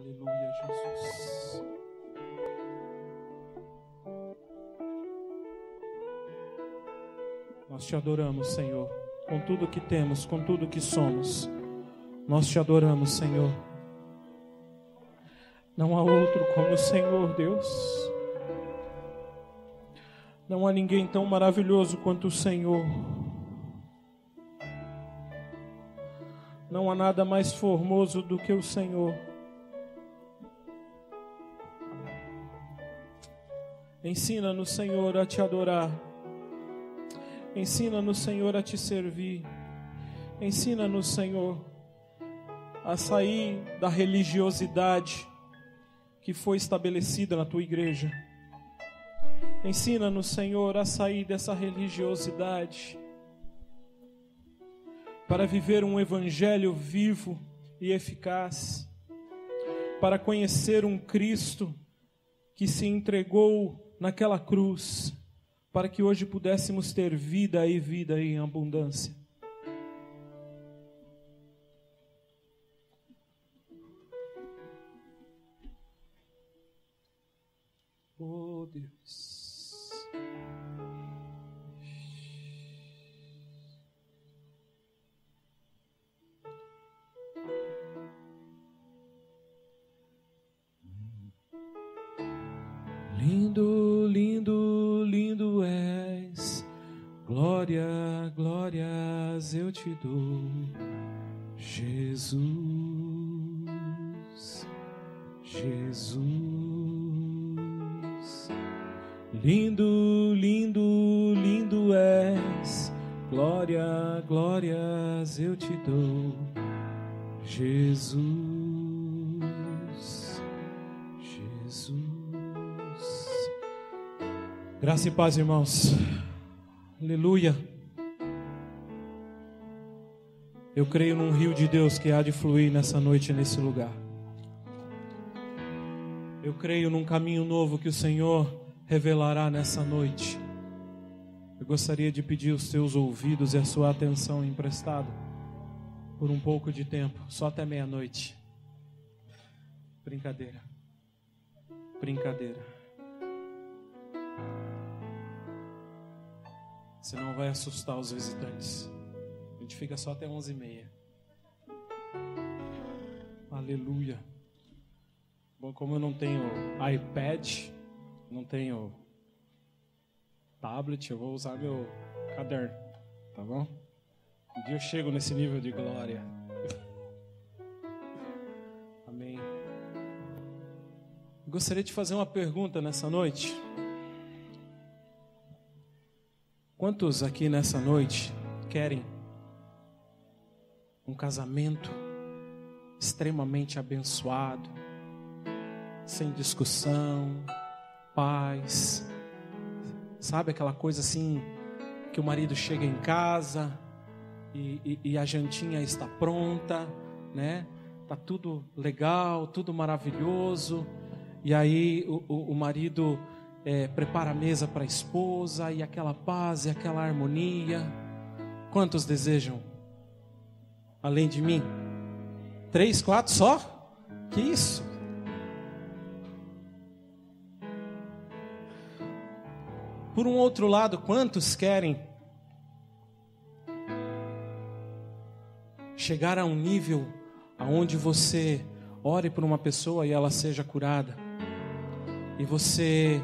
Aleluia, Jesus. Nós te adoramos, Senhor, com tudo que temos, com tudo que somos. Nós te adoramos, Senhor. Não há outro como o Senhor, Deus. Não há ninguém tão maravilhoso quanto o Senhor. Não há nada mais formoso do que o Senhor. Ensina-nos, Senhor, a te adorar. Ensina-nos, Senhor, a te servir. Ensina-nos, Senhor, a sair da religiosidade que foi estabelecida na tua igreja. Ensina-nos, Senhor, a sair dessa religiosidade para viver um evangelho vivo e eficaz, para conhecer um Cristo que se entregou naquela cruz, para que hoje pudéssemos ter vida e vida em abundância. Oh Deus. Lindo, lindo, lindo és, glória, glórias eu te dou, Jesus, Jesus. Lindo, lindo, lindo és, glória, glórias eu te dou, Jesus, Jesus. Graça e paz, irmãos. Aleluia. Eu creio num rio de Deus que há de fluir nessa noite, nesse lugar. Eu creio num caminho novo que o Senhor revelará nessa noite. Eu gostaria de pedir os teus ouvidos e a sua atenção emprestada por um pouco de tempo, só até meia-noite. Brincadeira. Brincadeira. Senão vai assustar os visitantes. A gente fica só até 11h30. Aleluia. Bom, como eu não tenho iPad, não tenho tablet, eu vou usar meu caderno, tá bom? Um dia eu chego nesse nível de glória. Amém. Eu gostaria de fazer uma pergunta nessa noite. Quantos aqui nessa noite querem um casamento extremamente abençoado, sem discussão, paz? Sabe aquela coisa assim, que o marido chega em casa e a jantinha está pronta, né? Tá tudo legal, tudo maravilhoso. E aí o marido prepara a mesa para a esposa, e aquela paz e aquela harmonia. Quantos desejam? Além de mim? 3, 4 só? Que isso? Por um outro lado, quantos querem chegar a um nível aonde você ore por uma pessoa e ela seja curada, e você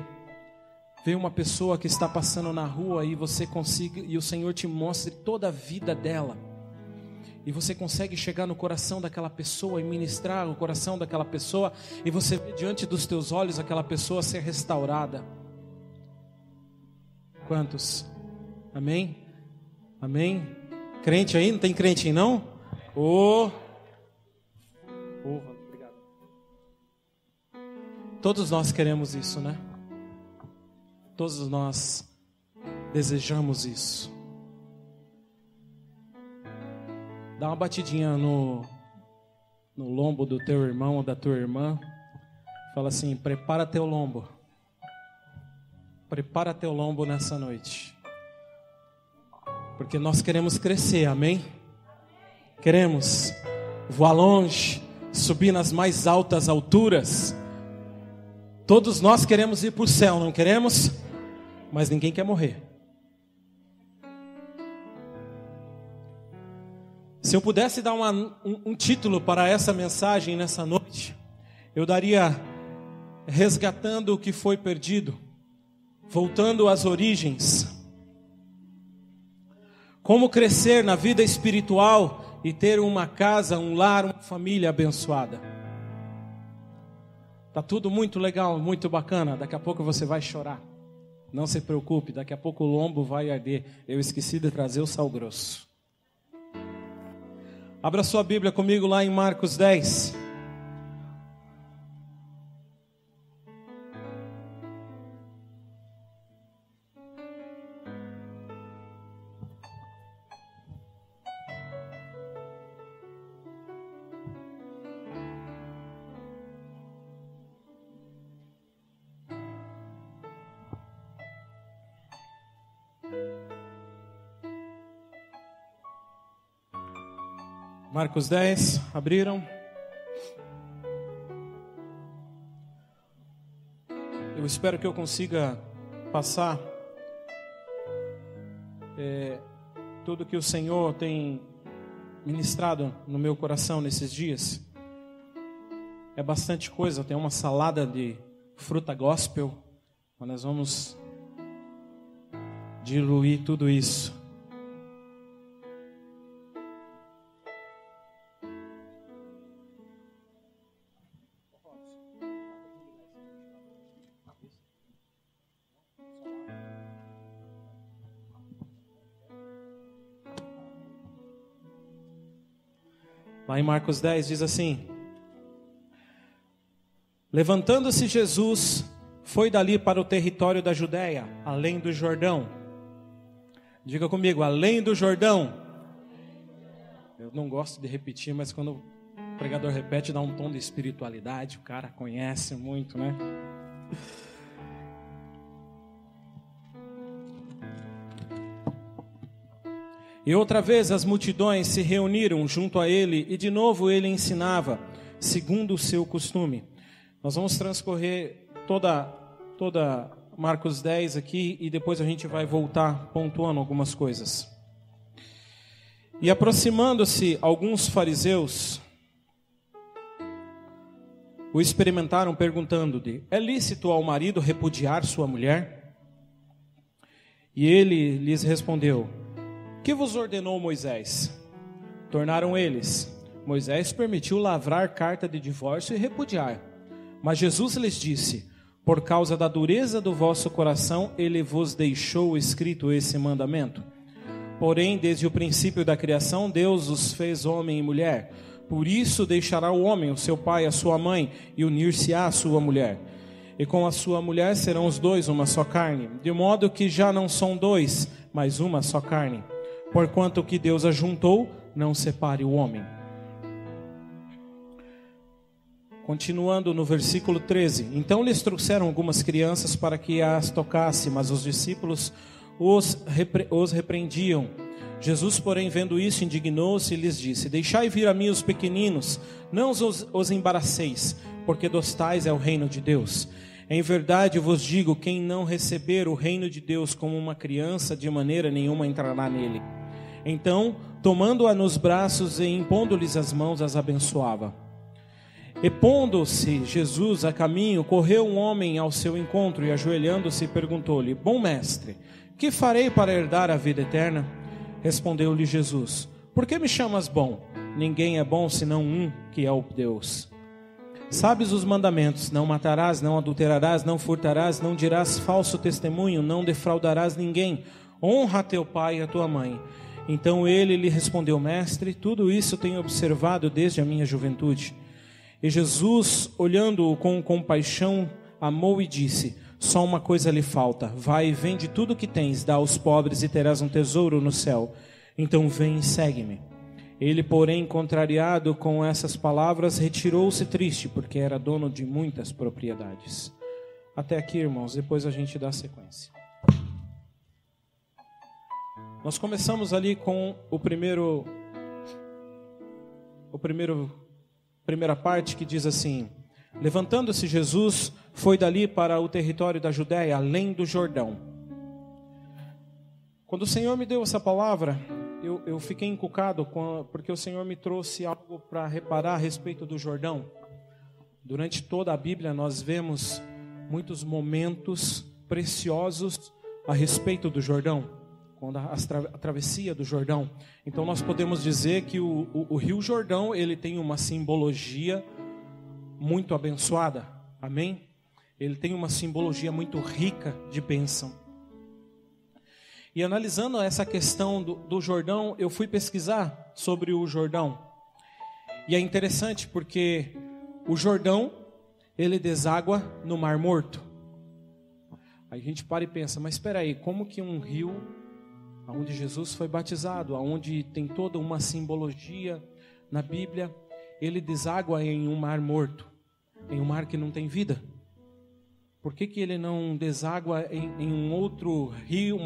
vê uma pessoa que está passando na rua e você consiga, e o Senhor te mostre toda a vida dela, e você consegue chegar no coração daquela pessoa e ministrar o coração daquela pessoa, e você vê diante dos teus olhos aquela pessoa ser restaurada? Quantos? Amém? Amém? Crente aí? Não tem crente aí não? Obrigado. Todos nós queremos isso, né? Todos nós desejamos isso. Dá uma batidinha no lombo do teu irmão ou da tua irmã. Fala assim: prepara teu lombo. Prepara teu lombo nessa noite. Porque nós queremos crescer, amém? Queremos voar longe, subir nas mais altas alturas. Todos nós queremos ir para o céu, não queremos? Mas ninguém quer morrer. Se eu pudesse dar um título para essa mensagem nessa noite, eu daria Resgatando o que foi perdido, voltando às origens. Como crescer na vida espiritual e ter uma casa, um lar, uma família abençoada. Tá tudo muito legal, muito bacana. Daqui a pouco você vai chorar. Não se preocupe, daqui a pouco o lombo vai arder. Eu esqueci de trazer o sal grosso. Abra sua Bíblia comigo lá em Marcos 10. Marcos 10, abriram? Eu espero que eu consiga passar tudo que o Senhor tem ministrado no meu coração nesses dias. É bastante coisa, tem uma salada de fruta gospel, mas nós vamos diluir tudo isso. Lá em Marcos 10 diz assim: levantando-se Jesus, foi dali para o território da Judéia, além do Jordão. Diga comigo, além do Jordão. Eu não gosto de repetir, mas quando o pregador repete, dá um tom de espiritualidade. O cara conhece muito, né? E outra vez as multidões se reuniram junto a ele, e de novo ele ensinava, segundo o seu costume. Nós vamos transcorrer toda Marcos 10 aqui, e depois a gente vai voltar pontuando algumas coisas. E aproximando-se alguns fariseus, o experimentaram perguntando-lhe: é lícito ao marido repudiar sua mulher? E ele lhes respondeu: que vos ordenou Moisés? Tornaram eles: Moisés permitiu lavrar carta de divórcio e repudiar. Mas Jesus lhes disse: por causa da dureza do vosso coração, ele vos deixou escrito esse mandamento. Porém, desde o princípio da criação, Deus os fez homem e mulher. Por isso deixará o homem o seu pai e a sua mãe, e unir-se-á à sua mulher. E com a sua mulher serão os dois uma só carne. De modo que já não são dois, mas uma só carne. Porquanto o que Deus ajuntou, não separe o homem. Continuando no versículo 13. Então lhes trouxeram algumas crianças para que as tocasse, mas os discípulos os repreendiam. Jesus, porém, vendo isso, indignou-se e lhes disse: deixai vir a mim os pequeninos, não os embaraceis, porque dos tais é o reino de Deus. Em verdade vos digo, quem não receber o reino de Deus como uma criança, de maneira nenhuma entrará nele. Então, tomando-a nos braços e impondo-lhes as mãos, as abençoava. E pondo-se Jesus a caminho, correu um homem ao seu encontro e, ajoelhando-se, perguntou-lhe: bom mestre, que farei para herdar a vida eterna? Respondeu-lhe Jesus: por que me chamas bom? Ninguém é bom senão um, que é o Deus. Sabes os mandamentos: não matarás, não adulterarás, não furtarás, não dirás falso testemunho, não defraudarás ninguém, honra teu pai e a tua mãe. Então ele lhe respondeu: mestre, tudo isso tenho observado desde a minha juventude. E Jesus, olhando-o com compaixão, amou e disse: só uma coisa lhe falta, vai e vende tudo o que tens, dá aos pobres e terás um tesouro no céu. Então vem e segue-me. Ele, porém, contrariado com essas palavras, retirou-se triste, porque era dono de muitas propriedades. Até aqui, irmãos, depois a gente dá sequência. Nós começamos ali com o primeiro primeira parte que diz assim: levantando-se Jesus, foi dali para o território da Judéia, além do Jordão. Quando o Senhor me deu essa palavra, eu fiquei encucado, porque o Senhor me trouxe algo para reparar a respeito do Jordão. Durante toda a Bíblia nós vemos muitos momentos preciosos a respeito do Jordão, quando a travessia do Jordão. Então nós podemos dizer que o Rio Jordão, ele tem uma simbologia muito abençoada, amém? Ele tem uma simbologia muito rica de bênção. E analisando essa questão do Jordão, eu fui pesquisar sobre o Jordão. E é interessante porque o Jordão, ele deságua no Mar Morto. Aí a gente para e pensa, mas espera aí, como que um rio onde Jesus foi batizado, onde tem toda uma simbologia na Bíblia, ele deságua em um mar morto, em um mar que não tem vida? Por que ele não deságua em um outro rio,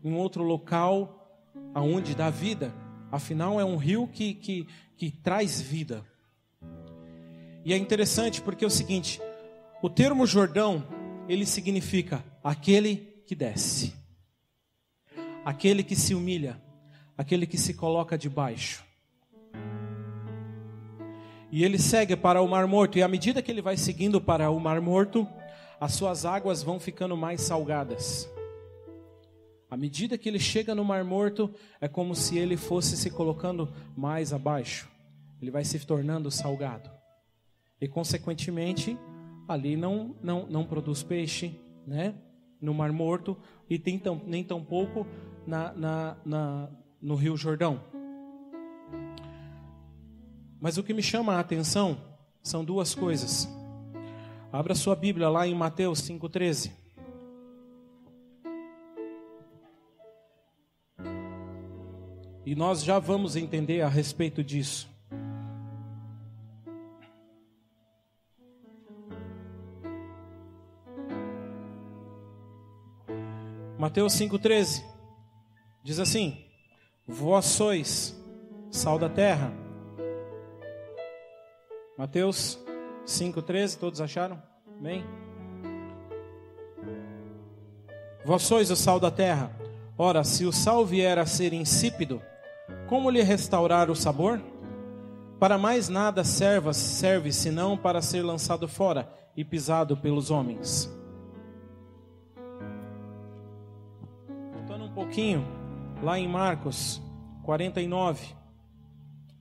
em outro local aonde dá vida? Afinal, é um rio que traz vida. E é interessante porque é o seguinte, o termo Jordão, ele significa aquele que desce, aquele que se humilha, aquele que se coloca debaixo. E ele segue para o Mar Morto, e à medida que ele vai seguindo para o Mar Morto, as suas águas vão ficando mais salgadas. À medida que ele chega no Mar Morto, é como se ele fosse se colocando mais abaixo. Ele vai se tornando salgado. E consequentemente, ali não produz peixe, né? No Mar Morto, e nem tampouco no Rio Jordão. Mas o que me chama a atenção são duas coisas. Abra sua Bíblia lá em Mateus 5,13. E nós já vamos entender a respeito disso. Mateus 5,13 diz assim: vós sois sal da terra. Mateus 5,13, todos acharam? Amém? Vós sois o sal da terra. Ora, se o sal vier a ser insípido, como lhe restaurar o sabor? Para mais nada serve senão para ser lançado fora e pisado pelos homens. Voltando um pouquinho, lá em Marcos 49.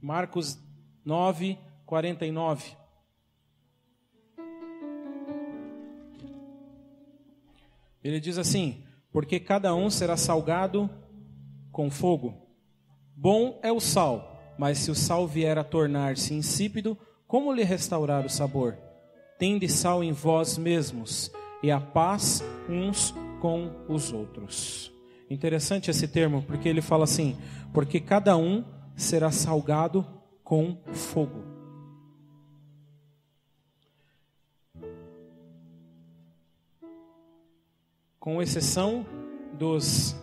Marcos 9, 49. Ele diz assim: porque cada um será salgado com fogo. Bom é o sal, mas se o sal vier a tornar-se insípido, como lhe restaurar o sabor? Tende sal em vós mesmos, e a paz uns com os outros. Interessante esse termo, porque ele fala assim: porque cada um será salgado com fogo. Com exceção dos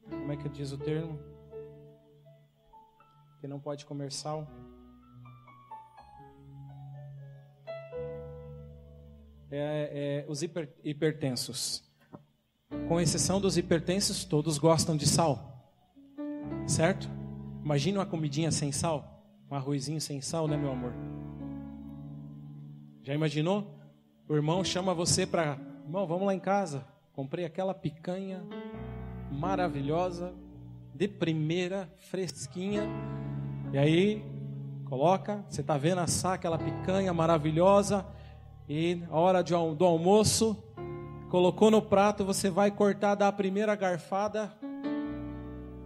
como é que diz o termo? Que não pode comer sal. Os hipertensos. Com exceção dos hipertensos, todos gostam de sal. Certo? Imagina uma comidinha sem sal. Um arrozinho sem sal, né, meu amor? Já imaginou? O irmão chama você para... Irmão, vamos lá em casa. Comprei aquela picanha maravilhosa, de primeira, fresquinha. E aí, coloca, você está vendo assar aquela picanha maravilhosa. E a hora do almoço, colocou no prato, você vai cortar, dar a primeira garfada.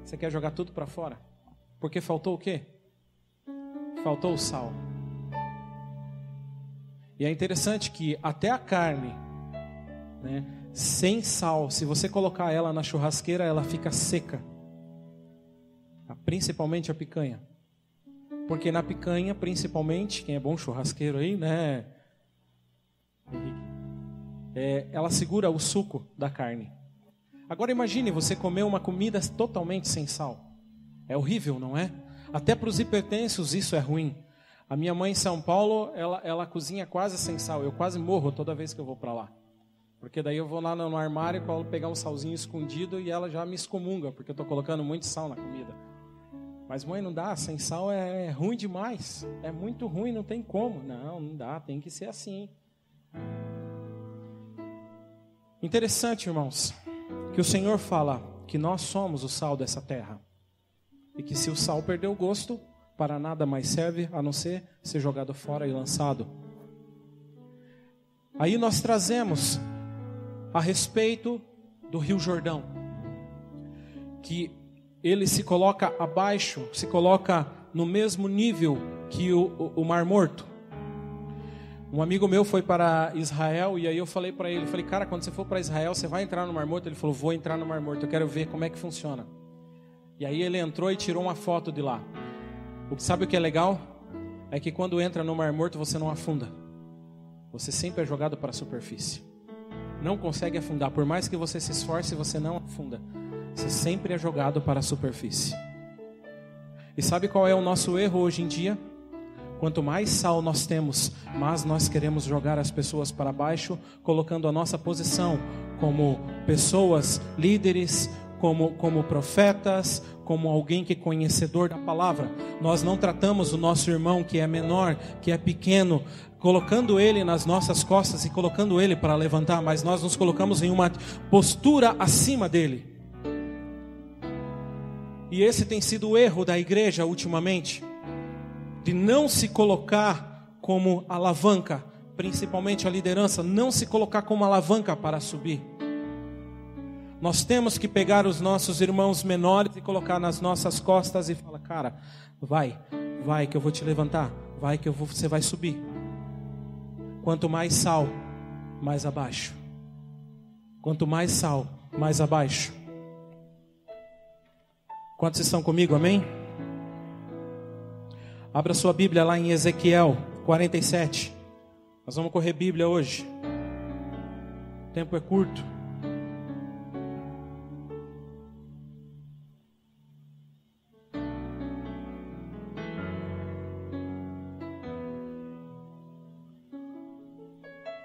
Você quer jogar tudo para fora? Porque faltou o quê? Faltou o sal. E é interessante que até a carne, né, sem sal, se você colocar ela na churrasqueira, ela fica seca. Principalmente a picanha. Porque na picanha, principalmente, quem é bom churrasqueiro aí, né, ela segura o suco da carne. Agora imagine você comer uma comida totalmente sem sal. É horrível, não é? Até para os hipertensos isso é ruim. A minha mãe em São Paulo, ela cozinha quase sem sal. Eu quase morro toda vez que eu vou para lá. Porque daí eu vou lá no armário, pegar um salzinho escondido e ela já me excomunga, porque eu estou colocando muito sal na comida. Mas mãe, não dá, sem sal é ruim demais. É muito ruim, não tem como. Não dá, tem que ser assim. Interessante, irmãos, que o Senhor fala que nós somos o sal dessa terra. E que se o sal perder o gosto, para nada mais serve a não ser jogado fora e lançado. Aí nós trazemos a respeito do Rio Jordão, que ele se coloca abaixo, se coloca no mesmo nível que o Mar Morto. Um amigo meu foi para Israel e aí eu falei para ele, cara, quando você for para Israel, você vai entrar no Mar Morto? Ele falou, vou entrar no Mar Morto, eu quero ver como é que funciona. E aí ele entrou e tirou uma foto de lá. Sabe o que é legal? É que quando entra no Mar Morto você não afunda. Você sempre é jogado para a superfície. Não consegue afundar, por mais que você se esforce, você não afunda. Você sempre é jogado para a superfície. E sabe qual é o nosso erro hoje em dia? Quanto mais sal nós temos, mais nós queremos jogar as pessoas para baixo, colocando a nossa posição como pessoas, líderes, como profetas, como alguém que é conhecedor da palavra. Nós não tratamos o nosso irmão que é menor, que é pequeno, colocando ele nas nossas costas e colocando ele para levantar, mas nós nos colocamos em uma postura acima dele. E esse tem sido o erro da igreja ultimamente, de não se colocar como alavanca, principalmente a liderança, não se colocar como alavanca para subir. Nós temos que pegar os nossos irmãos menores e colocar nas nossas costas e falar, cara, vai que eu vou te levantar, você vai subir. Quanto mais sal, mais abaixo. Quanto mais sal, mais abaixo. Quantos estão comigo, amém? Abra sua Bíblia lá em Ezequiel 47. Nós vamos correr Bíblia hoje. O tempo é curto.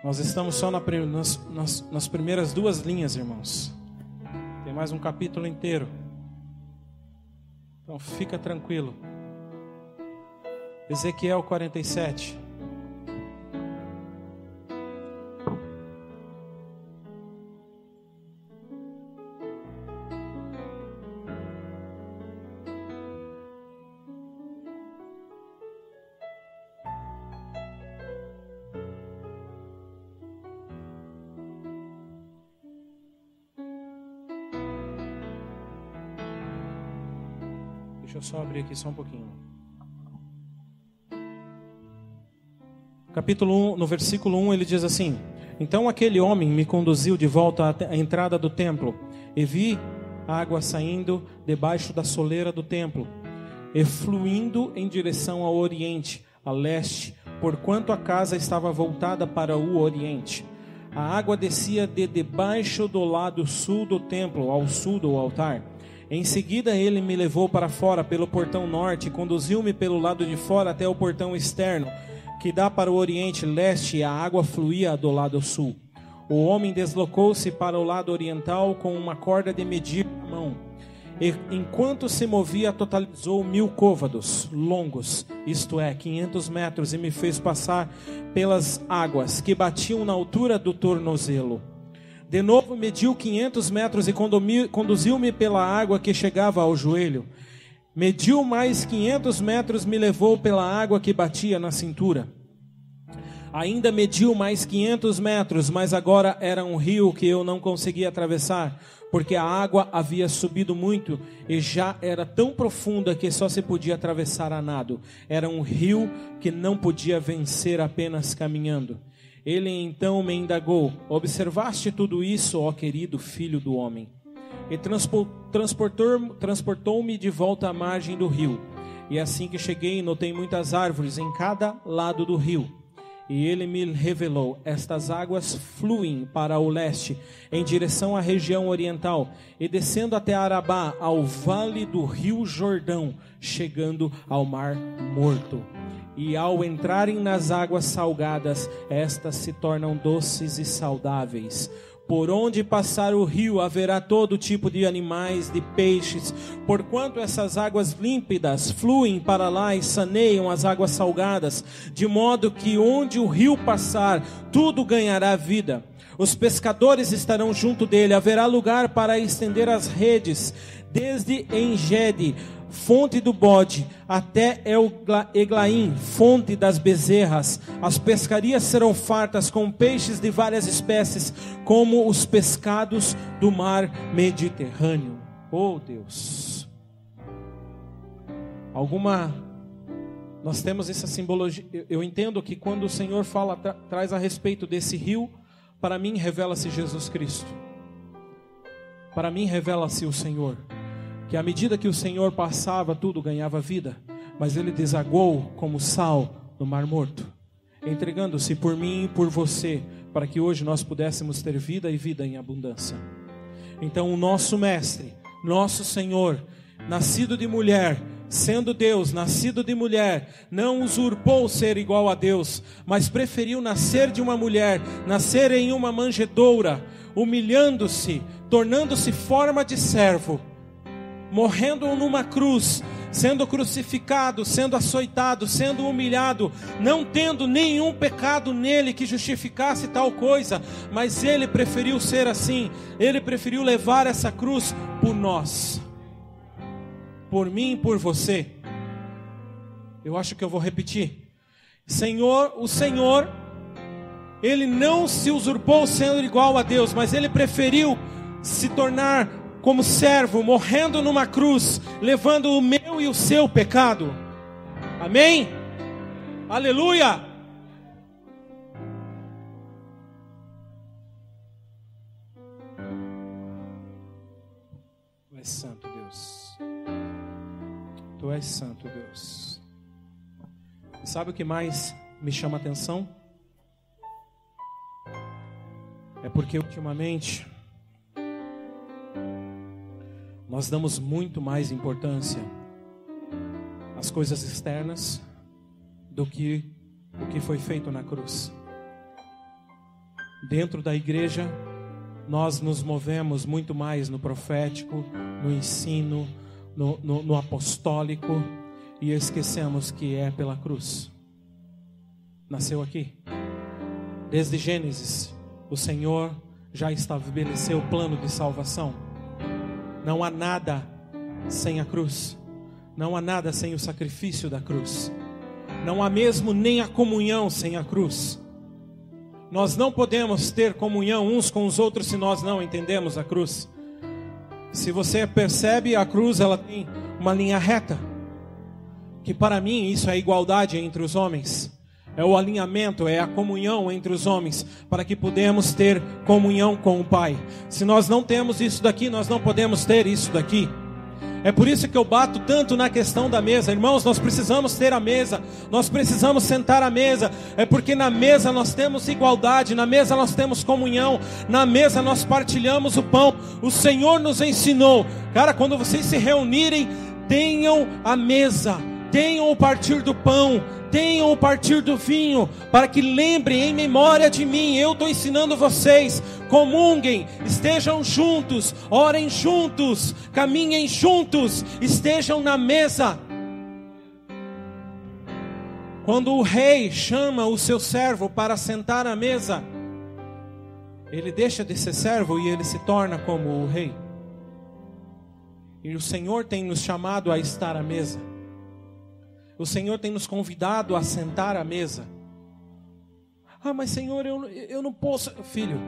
Nós estamos só nas primeiras duas linhas, irmãos. Tem mais um capítulo inteiro. Então fica tranquilo. Ezequiel 47. Deixa eu só abrir aqui só um pouquinho. Capítulo 1, no versículo 1 ele diz assim: Então aquele homem me conduziu de volta à entrada do templo, e vi água saindo debaixo da soleira do templo, e fluindo em direção ao oriente, a leste, porquanto a casa estava voltada para o oriente. A água descia de debaixo do lado sul do templo, ao sul do altar. Em seguida ele me levou para fora pelo portão norte, e conduziu-me pelo lado de fora até o portão externo, que dá para o oriente leste, e a água fluía do lado sul. O homem deslocou-se para o lado oriental com uma corda de medir na mão. E enquanto se movia, totalizou 1000 côvados longos, isto é, 500 metros, e me fez passar pelas águas, que batiam na altura do tornozelo. De novo mediu 500 metros e conduziu-me pela água que chegava ao joelho. Mediu mais 500 metros, me levou pela água que batia na cintura. Ainda mediu mais 500 metros, mas agora era um rio que eu não conseguia atravessar, porque a água havia subido muito e já era tão profunda que só se podia atravessar a nado. Era um rio que não podia vencer apenas caminhando. Ele então me indagou: observaste tudo isso, ó querido filho do homem? E transportou-me de volta à margem do rio. E assim que cheguei, notei muitas árvores em cada lado do rio. E ele me revelou: estas águas fluem para o leste, em direção à região oriental, e descendo até Arabá, ao vale do rio Jordão, chegando ao Mar Morto. E ao entrarem nas águas salgadas, estas se tornam doces e saudáveis. Por onde passar o rio haverá todo tipo de animais, de peixes, porquanto essas águas límpidas fluem para lá e saneiam as águas salgadas, de modo que onde o rio passar, tudo ganhará vida. Os pescadores estarão junto dele, haverá lugar para estender as redes, desde Engede, fonte do bode, até Eglaim, fonte das bezerras. As pescarias serão fartas com peixes de várias espécies, como os pescados do mar Mediterrâneo. Oh Deus! Nós temos essa simbologia. Eu entendo que quando o Senhor fala, traz a respeito desse rio, para mim revela-se Jesus Cristo. Para mim revela-se o Senhor. Que à medida que o Senhor passava, tudo ganhava vida, mas Ele desaguou como sal no Mar Morto, entregando-se por mim e por você, para que hoje nós pudéssemos ter vida e vida em abundância. Então o nosso Mestre, nosso Senhor, nascido de mulher, sendo Deus, nascido de mulher, não usurpou ser igual a Deus, mas preferiu nascer de uma mulher, nascer em uma manjedoura, humilhando-se, tornando-se forma de servo, morrendo numa cruz, sendo crucificado, sendo açoitado, sendo humilhado, não tendo nenhum pecado nele que justificasse tal coisa, mas ele preferiu ser assim. Ele preferiu levar essa cruz por nós, por mim e por você. Eu acho que eu vou repetir. O Senhor, Ele não se usurpou sendo igual a Deus, mas Ele preferiu se tornar como servo, morrendo numa cruz, levando o meu e o seu pecado. Amém? Aleluia! Tu és santo, Deus. Tu és santo, Deus. E sabe o que mais me chama a atenção? É porque ultimamente nós damos muito mais importância às coisas externas do que o que foi feito na cruz. Dentro da igreja, nós nos movemos muito mais no profético, no ensino, no apostólico, e esquecemos que é pela cruz. Nasceu aqui. Desde Gênesis, o Senhor já estabeleceu o plano de salvação. Não há nada sem a cruz. Não há nada sem o sacrifício da cruz. Não há mesmo nem a comunhão sem a cruz. Nós não podemos ter comunhão uns com os outros se nós não entendemos a cruz. Se você percebe, a cruz ela tem uma linha reta, que para mim isso é a igualdade entre os homens. É o alinhamento, é a comunhão entre os homens, para que podemos ter comunhão com o Pai. Se nós não temos isso daqui, nós não podemos ter isso daqui. É por isso que eu bato tanto na questão da mesa. Irmãos, nós precisamos ter a mesa, nós precisamos sentar à mesa. É porque na mesa nós temos igualdade, na mesa nós temos comunhão, na mesa nós partilhamos o pão. O Senhor nos ensinou, cara, quando vocês se reunirem, tenham a mesa, tenham o partir do pão, tenham o partir do vinho, para que lembrem em memória de mim. Eu estou ensinando vocês. Comunguem, estejam juntos, orem juntos, caminhem juntos, estejam na mesa. Quando o rei chama o seu servo para sentar à mesa, ele deixa de ser servo e ele se torna como o rei. E o Senhor tem nos chamado a estar à mesa. O Senhor tem nos convidado a sentar à mesa. Ah, mas Senhor, eu não posso. Filho,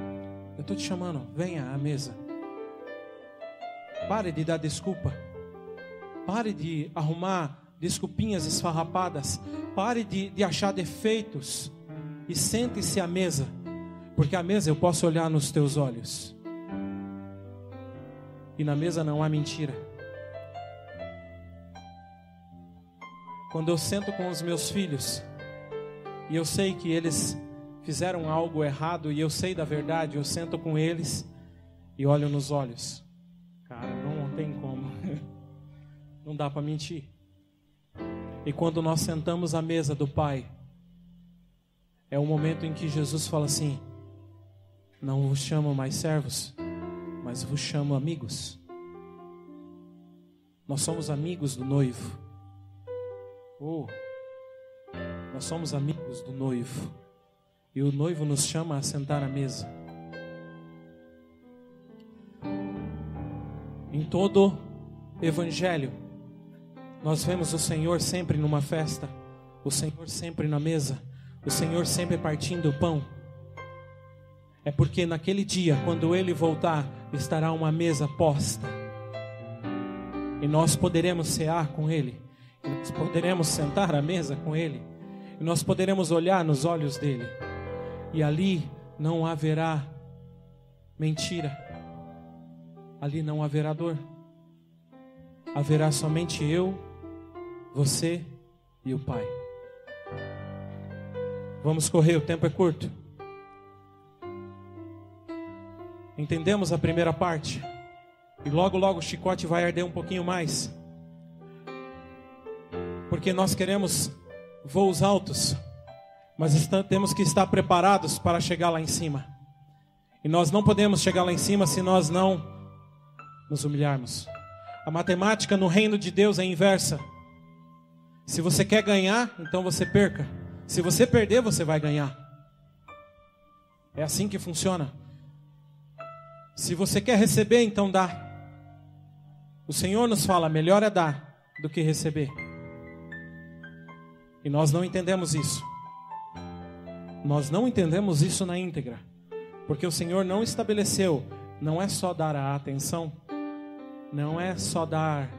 eu estou te chamando, venha à mesa. Pare de dar desculpa. Pare de arrumar desculpinhas esfarrapadas. Pare de achar defeitos. E sente-se à mesa. Porque à mesa eu posso olhar nos teus olhos. E na mesa não há mentira. Quando eu sento com os meus filhos, e eu sei que eles fizeram algo errado, e eu sei da verdade, eu sento com eles e olho nos olhos. Cara, não tem como. Não dá para mentir. E quando nós sentamos à mesa do Pai, é o momento em que Jesus fala assim: não vos chamo mais servos, mas vos chamo amigos. Nós somos amigos do noivo. Nós somos amigos do noivo. E o noivo nos chama a sentar à mesa. Em todo evangelho, nós vemos o Senhor sempre numa festa, o Senhor sempre na mesa, o Senhor sempre partindo o pão. É porque naquele dia, quando Ele voltar, estará uma mesa posta. E nós poderemos cear com Ele. E nós poderemos sentar à mesa com Ele. E nós poderemos olhar nos olhos dEle. E ali não haverá mentira. Ali não haverá dor. Haverá somente eu, você e o Pai. Vamos correr, o tempo é curto. Entendemos a primeira parte. E logo o chicote vai arder um pouquinho mais. Porque nós queremos voos altos, mas temos que estar preparados para chegar lá em cima. E nós não podemos chegar lá em cima se nós não nos humilharmos. A matemática no reino de Deus é inversa. Se você quer ganhar, então você perca. Se você perder, você vai ganhar. É assim que funciona. Se você quer receber, então dá. O Senhor nos fala: melhor é dar do que receber. E nós não entendemos isso. Nós não entendemos isso na íntegra. Porque o Senhor não estabeleceu, não é só dar a atenção, não é só dar,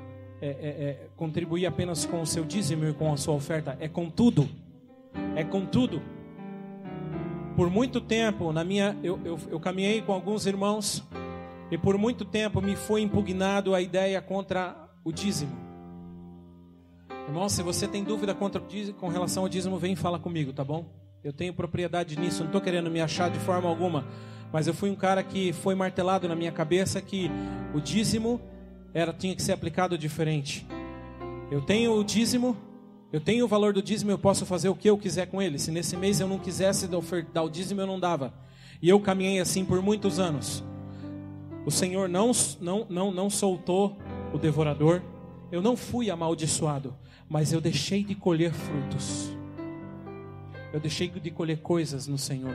contribuir apenas com o seu dízimo e com a sua oferta, é com tudo. É com tudo. Por muito tempo, eu caminhei com alguns irmãos, e por muito tempo me foi impugnado a ideia contra o dízimo. Irmão, se você tem dúvida com relação ao dízimo, vem e fala comigo, tá bom? Eu tenho propriedade nisso, não estou querendo me achar de forma alguma, mas eu fui um cara que foi martelado na minha cabeça que o dízimo tinha que ser aplicado diferente. Eu tenho o dízimo, eu tenho o valor do dízimo, eu posso fazer o que eu quiser com ele. Se nesse mês eu não quisesse dar o dízimo, eu não dava. E eu caminhei assim por muitos anos. O Senhor não soltou o devorador. Eu não fui amaldiçoado, mas eu deixei de colher frutos. Eu deixei de colher coisas no Senhor.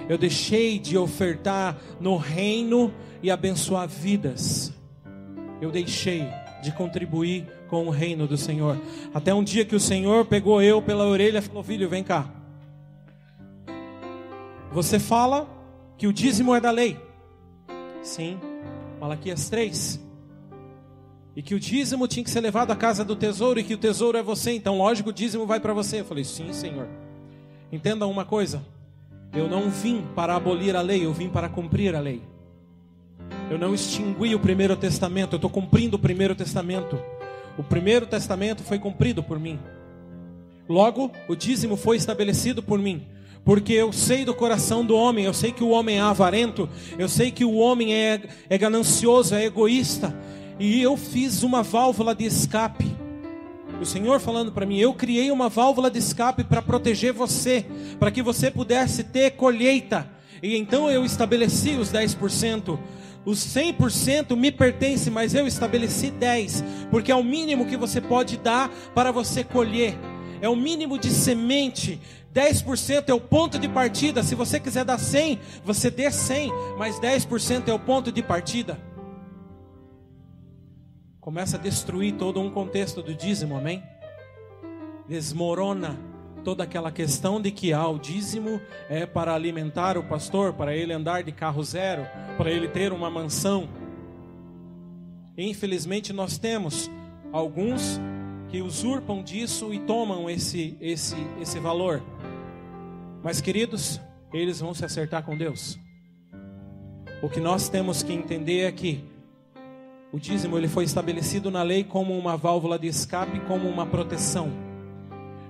Eu deixei de ofertar no reino e abençoar vidas. Eu deixei de contribuir com o reino do Senhor. Até um dia que o Senhor pegou eu pela orelha e falou: filho, vem cá. Você fala que o dízimo é da lei. Sim, Malaquias 3. E que o dízimo tinha que ser levado à casa do tesouro, e que o tesouro é você. Então lógico, o dízimo vai para você. Eu falei: sim, Senhor. Entenda uma coisa. Eu não vim para abolir a lei, eu vim para cumprir a lei. Eu não extingui o primeiro testamento, eu estou cumprindo o primeiro testamento. O primeiro testamento foi cumprido por mim. Logo, o dízimo foi estabelecido por mim. Porque eu sei do coração do homem, eu sei que o homem é avarento, eu sei que o homem é ganancioso, é egoísta. E eu fiz uma válvula de escape. O Senhor falando para mim: eu criei uma válvula de escape para proteger você, para que você pudesse ter colheita. E então eu estabeleci os 10%. Os 100% me pertence, mas eu estabeleci 10%, porque é o mínimo que você pode dar para você colher. É o mínimo de semente. 10% é o ponto de partida. Se você quiser dar 100, você dê 100, mas 10% é o ponto de partida. Começa a destruir todo um contexto do dízimo, amém? Desmorona toda aquela questão de que o dízimo é para alimentar o pastor, para ele andar de carro zero, para ele ter uma mansão. Infelizmente nós temos alguns que usurpam disso e tomam esse valor. Mas queridos, eles vão se acertar com Deus. O que nós temos que entender é que o dízimo ele foi estabelecido na lei como uma válvula de escape, como uma proteção.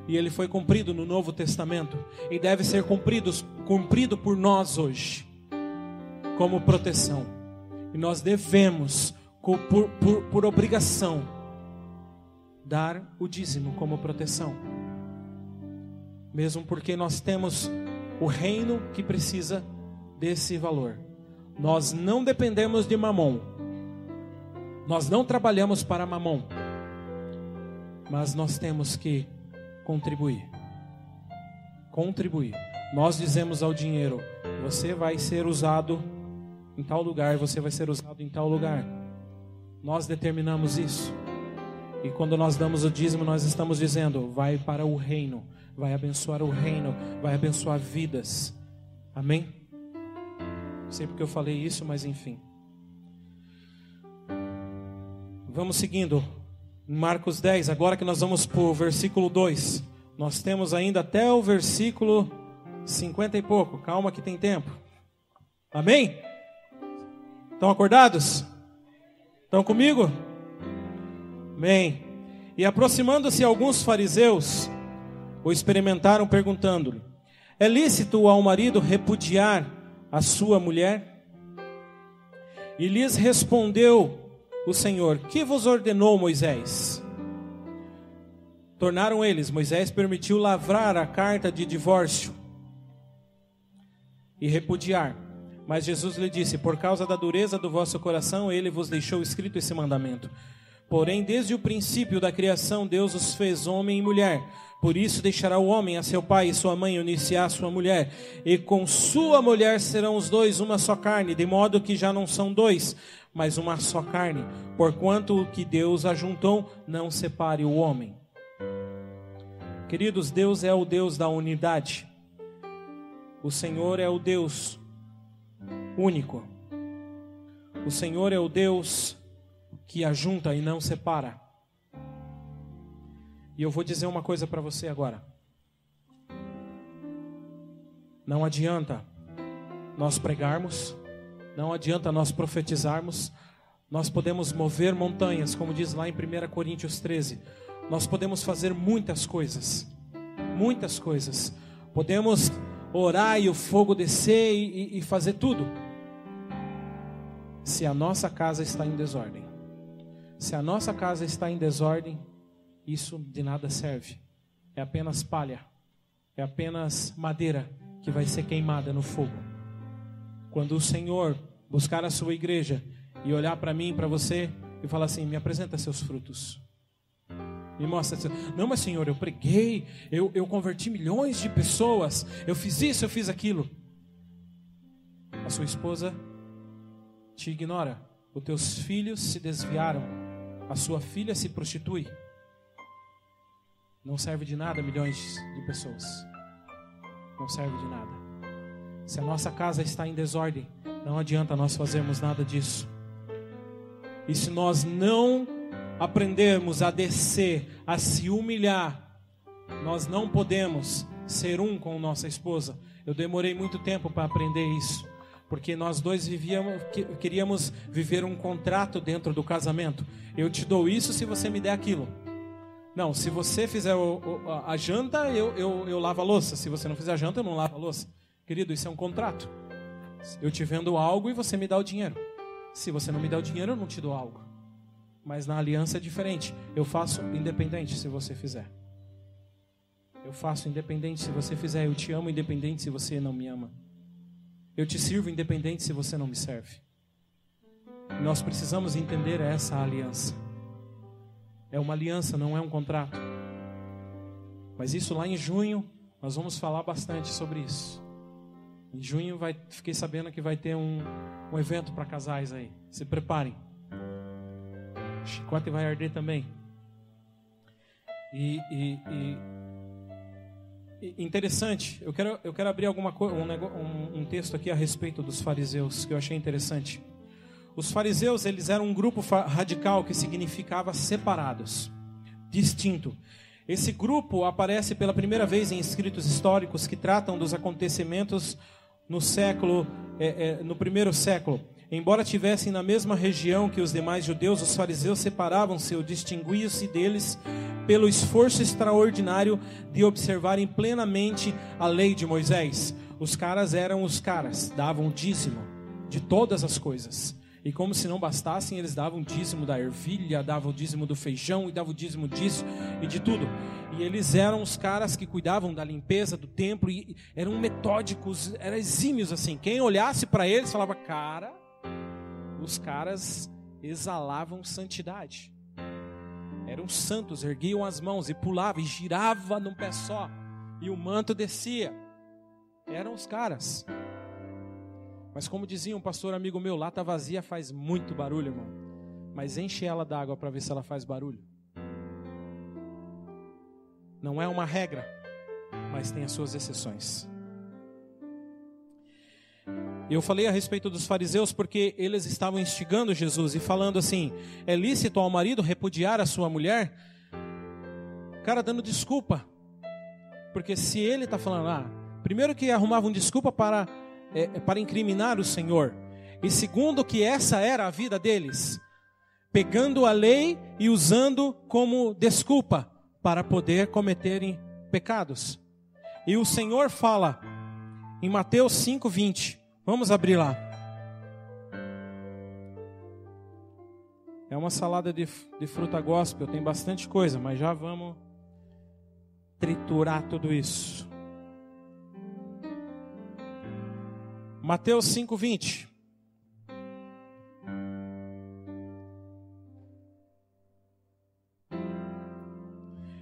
E ele foi cumprido no Novo Testamento. E deve ser cumprido por nós hoje, como proteção. E nós devemos, por obrigação, dar o dízimo como proteção. Mesmo porque nós temos o reino que precisa desse valor. Nós não dependemos de mamon. Nós não trabalhamos para mamon. Mas nós temos que contribuir. Nós dizemos ao dinheiro: você vai ser usado em tal lugar, você vai ser usado em tal lugar. Nós determinamos isso. E quando nós damos o dízimo, nós estamos dizendo: vai para o reino, vai abençoar o reino, vai abençoar vidas. Amém? Não sei porque eu falei isso, mas enfim. Vamos seguindo. Marcos 10, agora que nós vamos para o versículo 2. Nós temos ainda até o versículo 50 e pouco. Calma que tem tempo. Amém? Estão acordados? Estão comigo? Amém. E aproximando-se alguns fariseus, o experimentaram perguntando-lhe: é lícito ao marido repudiar a sua mulher? E lhes respondeu o Senhor: que vos ordenou Moisés? Tornaram eles: Moisés permitiu lavrar a carta de divórcio e repudiar. Mas Jesus lhe disse: por causa da dureza do vosso coração, ele vos deixou escrito esse mandamento. Porém, desde o princípio da criação, Deus os fez homem e mulher. Por isso deixará o homem a seu pai e sua mãe, unir-se-á a sua mulher, e com sua mulher serão os dois uma só carne, de modo que já não são dois, mas uma só carne. Porquanto o que Deus ajuntou, não separe o homem. Queridos, Deus é o Deus da unidade. O Senhor é o Deus único. O Senhor é o Deus que ajunta e não separa. E eu vou dizer uma coisa para você agora. Não adianta nós pregarmos, não adianta nós profetizarmos. Nós podemos mover montanhas, como diz lá em 1 Coríntios 13. Nós podemos fazer muitas coisas. Muitas coisas. Podemos orar e o fogo descer e fazer tudo. Se a nossa casa está em desordem. Se a nossa casa está em desordem, isso de nada serve. É apenas palha. É apenas madeira que vai ser queimada no fogo. Quando o Senhor buscar a sua igreja e olhar para mim, para você, e falar assim: me apresenta seus frutos. Me mostra. Não, mas Senhor, eu preguei, eu converti milhões de pessoas, eu fiz isso, eu fiz aquilo. A sua esposa te ignora. Os teus filhos se desviaram. A sua filha se prostitui. Não serve de nada milhões de pessoas. Não serve de nada. Se a nossa casa está em desordem, não adianta nós fazermos nada disso. E se nós não aprendermos a descer, a se humilhar, nós não podemos ser um com nossa esposa. Eu demorei muito tempo para aprender isso. Porque nós dois queríamos viver um contrato dentro do casamento. Eu te dou isso se você me der aquilo. Não, se você fizer a janta, eu lavo a louça. Se você não fizer a janta, eu não lavo a louça. Querido, isso é um contrato. Eu te vendo algo e você me dá o dinheiro. Se você não me dá o dinheiro, eu não te dou algo. Mas na aliança é diferente. Eu faço independente se você fizer. Eu faço independente se você fizer. Eu te amo independente se você não me ama. Eu te sirvo independente se você não me serve. Nós precisamos entender essa aliança. É uma aliança, não é um contrato. Mas isso lá em junho, nós vamos falar bastante sobre isso. Em junho fiquei sabendo que vai ter um evento para casais aí. Se preparem. O chicote vai arder também. Interessante, eu quero abrir um texto aqui a respeito dos fariseus, que eu achei interessante. Os fariseus, eles eram um grupo radical que significava separados, distinto. Esse grupo aparece pela primeira vez em escritos históricos que tratam dos acontecimentos no primeiro século. Embora tivessem na mesma região que os demais judeus, os fariseus separavam-se ou distinguiam-se deles pelo esforço extraordinário de observarem plenamente a lei de Moisés. Os caras eram os caras, davam dízimo de todas as coisas. E como se não bastassem, eles davam dízimo da ervilha, davam dízimo do feijão, e davam dízimo disso e de tudo. E eles eram os caras que cuidavam da limpeza do templo, e eram metódicos, eram exímios assim. Quem olhasse para eles falava, cara, os caras exalavam santidade. Eram santos, erguiam as mãos e pulavam, e girava num pé só, e o manto descia. Eram os caras. Mas como dizia um pastor amigo meu, lata vazia faz muito barulho, irmão. Mas enche ela d'água para ver se ela faz barulho. Não é uma regra, mas tem as suas exceções. Eu falei a respeito dos fariseus porque eles estavam instigando Jesus e falando assim, é lícito ao marido repudiar a sua mulher? Cara, dando desculpa. Porque se ele está falando, primeiro que arrumavam desculpa para incriminar o Senhor. E segundo que essa era a vida deles. Pegando a lei e usando como desculpa para poder cometerem pecados. E o Senhor fala em Mateus 5:20. Vamos abrir lá. É uma salada de fruta gospel, tem bastante coisa, mas já vamos triturar tudo isso. Mateus 5:20.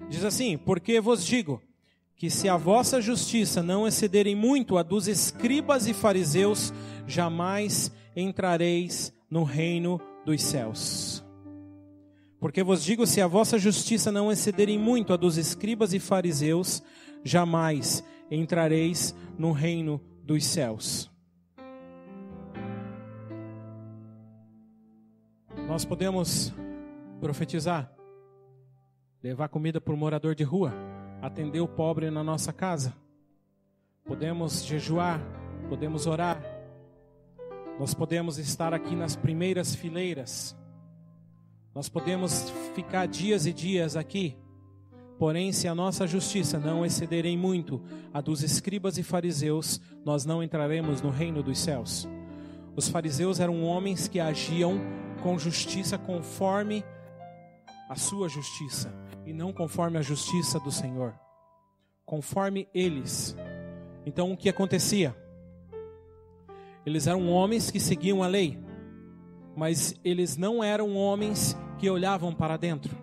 Diz assim, porque vos digo, que se a vossa justiça não excederem muito a dos escribas e fariseus, jamais entrareis no reino dos céus. Porque vos digo, se a vossa justiça não excederem muito a dos escribas e fariseus, jamais entrareis no reino dos céus. Nós podemos profetizar, levar comida para o morador de rua, atender o pobre na nossa casa. Podemos jejuar, podemos orar. Nós podemos estar aqui nas primeiras fileiras. Nós podemos ficar dias e dias aqui. Porém, se a nossa justiça não excederem muito a dos escribas e fariseus, nós não entraremos no reino dos céus. Os fariseus eram homens que agiam com justiça conforme a sua justiça, e não conforme a justiça do Senhor, conforme eles. Então o que acontecia? Eles eram homens que seguiam a lei, mas eles não eram homens que olhavam para dentro,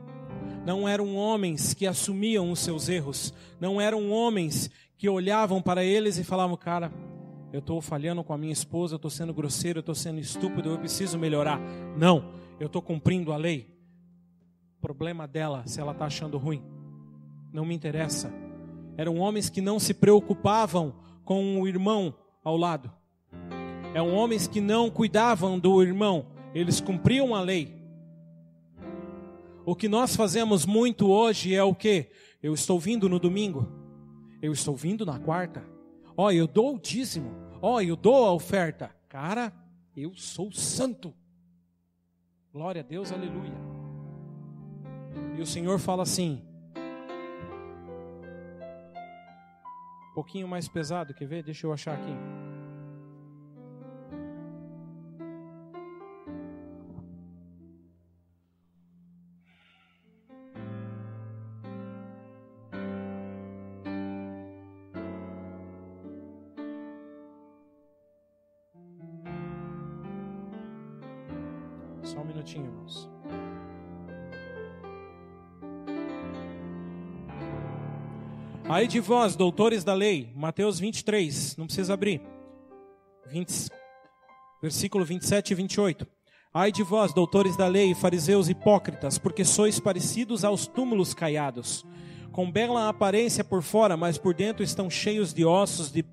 não eram homens que assumiam os seus erros, não eram homens que olhavam para eles e falavam, cara, eu estou falhando com a minha esposa, eu estou sendo grosseiro, eu estou sendo estúpido, eu preciso melhorar. Não, eu estou cumprindo a lei. Problema dela, se ela está achando ruim. Não me interessa. Eram homens que não se preocupavam com o irmão ao lado. Eram homens que não cuidavam do irmão. Eles cumpriam a lei. O que nós fazemos muito hoje é o quê? Eu estou vindo no domingo. Eu estou vindo na quarta. Eu dou o dízimo. Eu dou a oferta. Cara, eu sou santo. Glória a Deus, aleluia. E o Senhor fala assim, um pouquinho mais pesado, quer ver? Deixa eu achar aqui. Só um minutinho, irmãos. Ai de vós, doutores da lei, Mateus 23, não precisa abrir, versículo 27 e 28. Ai de vós, doutores da lei, fariseus hipócritas, porque sois parecidos aos túmulos caiados, com bela aparência por fora, mas por dentro estão cheios de ossos, de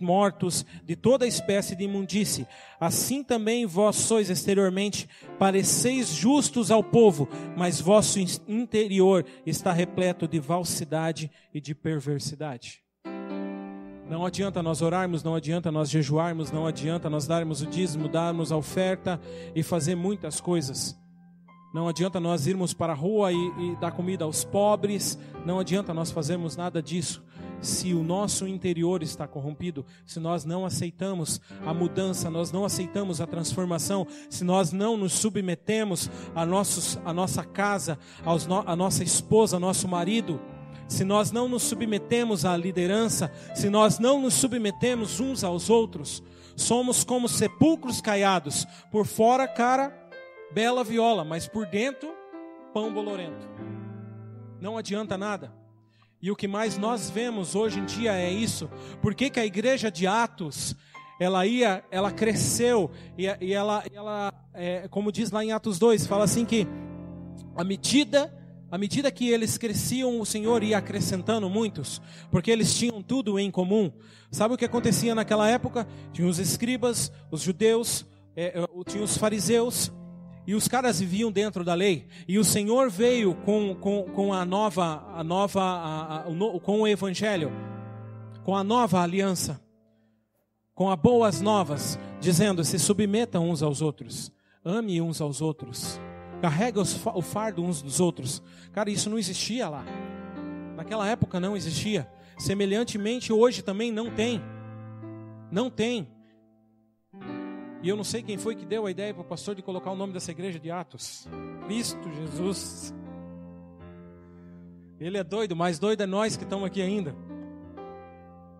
mortos, de toda espécie de imundície. Assim também vós sois exteriormente, pareceis justos ao povo, mas vosso interior está repleto de falsidade e de perversidade. Não adianta nós orarmos, não adianta nós jejuarmos, não adianta nós darmos o dízimo, darmos a oferta e fazer muitas coisas. Não adianta nós irmos para a rua e dar comida aos pobres, não adianta nós fazermos nada disso. Se o nosso interior está corrompido, se nós não aceitamos a mudança, nós não aceitamos a transformação, se nós não nos submetemos a nossa casa, a nossa esposa, ao nosso marido, se nós não nos submetemos à liderança, se nós não nos submetemos uns aos outros, somos como sepulcros caiados, por fora cara bela viola, mas por dentro pão bolorento. Não adianta nada. E o que mais nós vemos hoje em dia é isso. Por que que a igreja de Atos, ela cresceu, e ela como diz lá em Atos 2, fala assim que à medida que eles cresciam, o Senhor ia acrescentando muitos, porque eles tinham tudo em comum. Sabe o que acontecia naquela época? Tinha os escribas, os judeus, tinha os fariseus, e os caras viviam dentro da lei. E o Senhor veio com o evangelho, com a nova aliança, com as boas novas, dizendo: se submetam uns aos outros, ame uns aos outros, carrega o fardo uns dos outros. Cara, isso não existia lá. Naquela época não existia. Semelhantemente hoje também não tem. Não tem. E eu não sei quem foi que deu a ideia para o pastor de colocar o nome dessa igreja de Atos. Cristo Jesus. Ele é doido, mais doido é nós que estamos aqui ainda.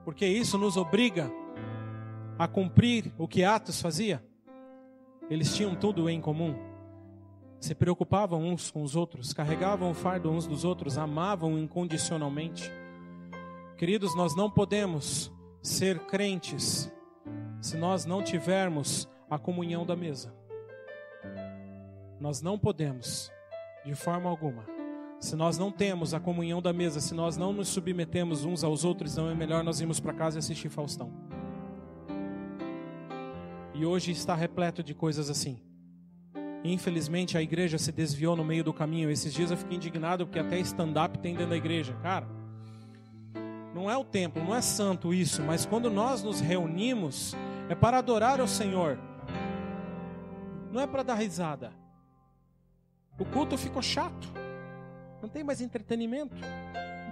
Porque isso nos obriga a cumprir o que Atos fazia. Eles tinham tudo em comum. Se preocupavam uns com os outros, carregavam o fardo uns dos outros, amavam incondicionalmente. Queridos, nós não podemos ser crentes se nós não tivermos a comunhão da mesa. Nós não podemos, de forma alguma. Se nós não temos a comunhão da mesa, se nós não nos submetemos uns aos outros, não é melhor nós irmos para casa e assistir Faustão. E hoje está repleto de coisas assim. Infelizmente a igreja se desviou no meio do caminho. Esses dias eu fiquei indignado porque até stand-up tem dentro da igreja. Cara, não é o templo, não é santo isso, mas quando nós nos reunimos, é para adorar ao Senhor. Não é para dar risada. O culto ficou chato. Não tem mais entretenimento.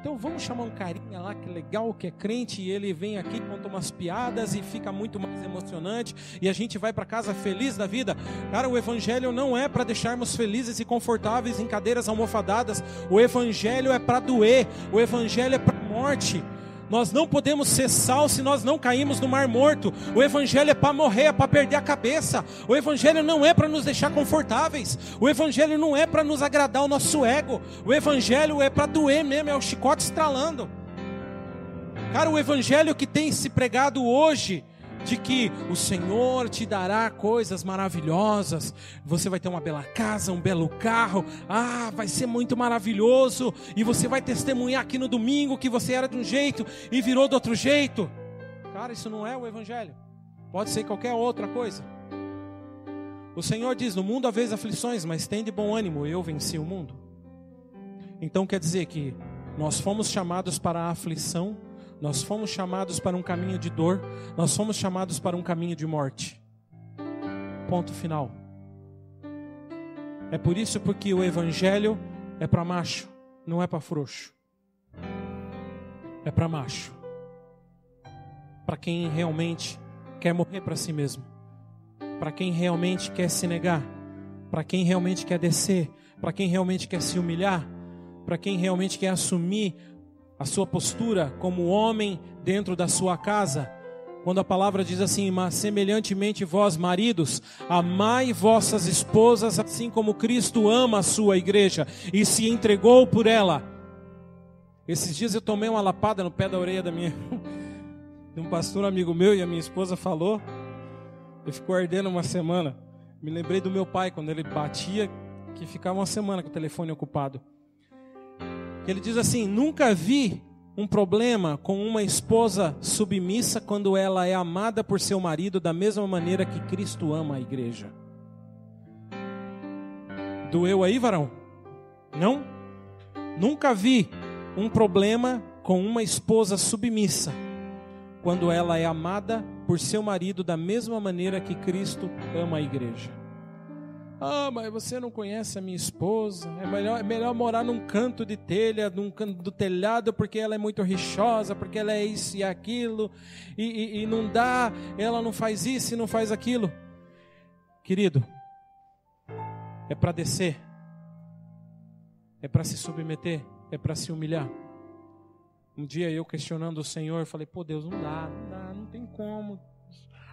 Então vamos chamar um carinha lá que é legal, que é crente, e ele vem aqui, conta umas piadas e fica muito mais emocionante, e a gente vai para casa feliz da vida. Cara, o evangelho não é para deixarmos felizes e confortáveis em cadeiras almofadadas. O evangelho é para doer. O evangelho é para morte. Nós não podemos ser sal se nós não caímos no mar morto. O evangelho é para morrer, é para perder a cabeça. O evangelho não é para nos deixar confortáveis. O evangelho não é para nos agradar o nosso ego. O evangelho é para doer mesmo, é o chicote estralando. Cara, o evangelho que tem se pregado hoje, de que o Senhor te dará coisas maravilhosas, você vai ter uma bela casa, um belo carro, vai ser muito maravilhoso, e você vai testemunhar aqui no domingo que você era de um jeito e virou de outro jeito. Cara, isso não é o evangelho. Pode ser qualquer outra coisa. O Senhor diz: no mundo haveis aflições, mas tende bom ânimo, eu venci o mundo. Então quer dizer que nós fomos chamados para a aflição, nós fomos chamados para um caminho de dor, nós fomos chamados para um caminho de morte. Ponto final. É por isso porque o evangelho é para macho, não é para frouxo. É para macho. Para quem realmente quer morrer para si mesmo. Para quem realmente quer se negar. Para quem realmente quer descer. Para quem realmente quer se humilhar. Para quem realmente quer assumir a sua postura como homem dentro da sua casa. Quando a palavra diz assim: mas semelhantemente vós, maridos, amai vossas esposas, assim como Cristo ama a sua igreja e se entregou por ela. Esses dias eu tomei uma lapada no pé da orelha de um pastor amigo meu, e a minha esposa falou, e ficou ardendo uma semana. Me lembrei do meu pai, quando ele batia, que ficava uma semana com o telefone ocupado. Ele diz assim: nunca vi um problema com uma esposa submissa quando ela é amada por seu marido da mesma maneira que Cristo ama a igreja. Doeu aí, varão? Não? Nunca vi um problema com uma esposa submissa quando ela é amada por seu marido da mesma maneira que Cristo ama a igreja. Ah, mas você não conhece a minha esposa, é melhor morar num canto de telha, num canto do telhado, porque ela é muito rixosa, porque ela é isso e aquilo, e não dá, ela não faz isso e não faz aquilo. Querido, é para descer, é para se submeter, é para se humilhar. Um dia eu questionando o Senhor, eu falei, pô Deus, não dá, não tem como,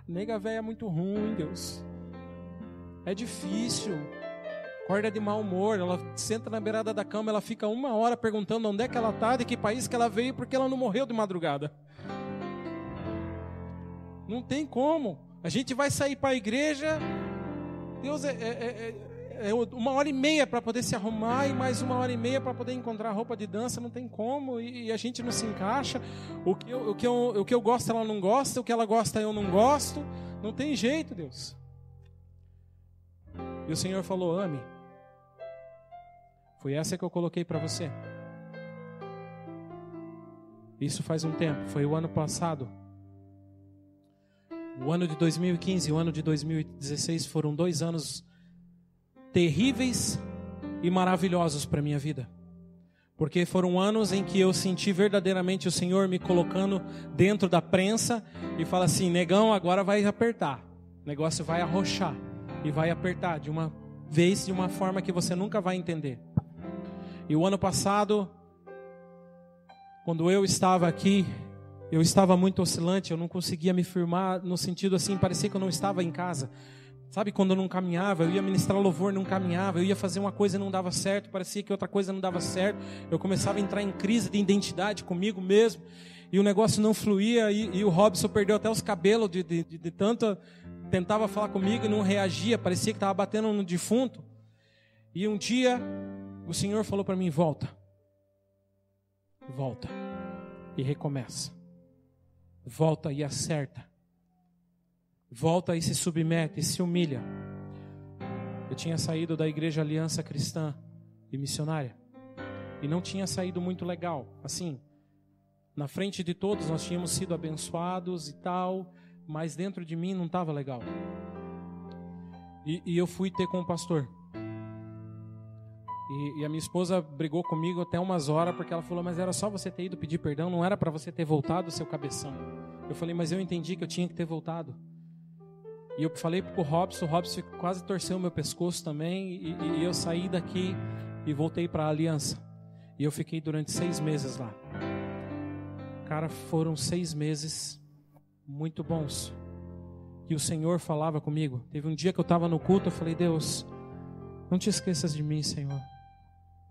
nega velha é muito ruim, Deus. É difícil, acorda de mau humor, ela senta na beirada da cama, ela fica 1 hora perguntando onde é que ela está, de que país que ela veio, porque ela não morreu de madrugada. Não tem como, a gente vai sair para a igreja, Deus, é 1h30 para poder se arrumar e mais 1h30 para poder encontrar roupa de dança, não tem como, e a gente não se encaixa, o que eu gosto ela não gosta, o que ela gosta eu não gosto, não tem jeito, Deus. E o Senhor falou, ame. Foi essa que eu coloquei para você. Isso faz um tempo, foi o ano passado. O ano de 2015 e o ano de 2016 foram 2 anos terríveis e maravilhosos para a minha vida. Porque foram anos em que eu senti verdadeiramente o Senhor me colocando dentro da prensa e fala assim, negão, agora vai apertar. O negócio vai arrochar. E vai apertar de uma vez, de uma forma que você nunca vai entender. E o ano passado, quando eu estava aqui, eu estava muito oscilante, eu não conseguia me firmar, no sentido assim, parecia que eu não estava em casa. Sabe, quando eu não caminhava, eu ia ministrar louvor, não caminhava, eu ia fazer uma coisa e não dava certo, parecia que outra coisa não dava certo, eu começava a entrar em crise de identidade comigo mesmo, e o negócio não fluía, e o Robson perdeu até os cabelos de tanto... Tentava falar comigo e não reagia, parecia que estava batendo no defunto. E um dia o Senhor falou para mim, volta e recomeça, volta e acerta, volta e se submete e se humilha. Eu tinha saído da igreja Aliança Cristã e Missionária e não tinha saído muito legal, assim, na frente de todos nós tínhamos sido abençoados e tal, mas dentro de mim não estava legal. E eu fui ter com o pastor. E a minha esposa brigou comigo até umas horas, porque ela falou, mas era só você ter ido pedir perdão, não era para você ter voltado, seu cabeção. Eu falei, mas eu entendi que eu tinha que ter voltado. E eu falei pro Robson, o Robson quase torceu meu pescoço também, e eu saí daqui e voltei para a Aliança. E eu fiquei durante 6 meses lá. Cara, foram 6 meses muito bons, que o Senhor falava comigo. Teve um dia que eu estava no culto, eu falei, Deus, não te esqueças de mim, Senhor.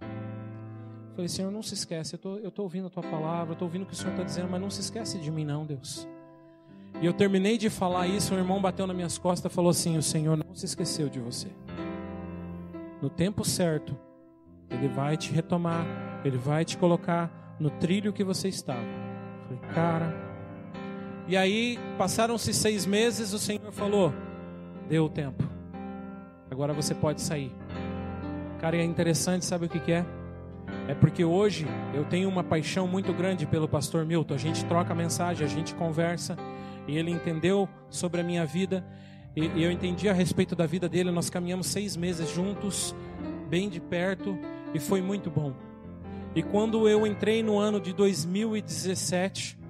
Eu falei, Senhor, não se esquece, eu estou ouvindo a tua palavra, eu estou ouvindo o que o Senhor está dizendo, mas não se esquece de mim não, Deus. E eu terminei de falar isso, um irmão bateu nas minhas costas e falou assim, o Senhor não se esqueceu de você. No tempo certo, Ele vai te retomar, Ele vai te colocar no trilho que você estava. Eu falei, cara... E aí, passaram-se 6 meses, o Senhor falou, deu o tempo, agora você pode sair. Cara, é interessante, sabe o que é? É porque hoje eu tenho uma paixão muito grande pelo pastor Milton. A gente troca mensagem, a gente conversa, e ele entendeu sobre a minha vida, e eu entendi a respeito da vida dele. Nós caminhamos 6 meses juntos, bem de perto, e foi muito bom. E quando eu entrei no ano de 2017...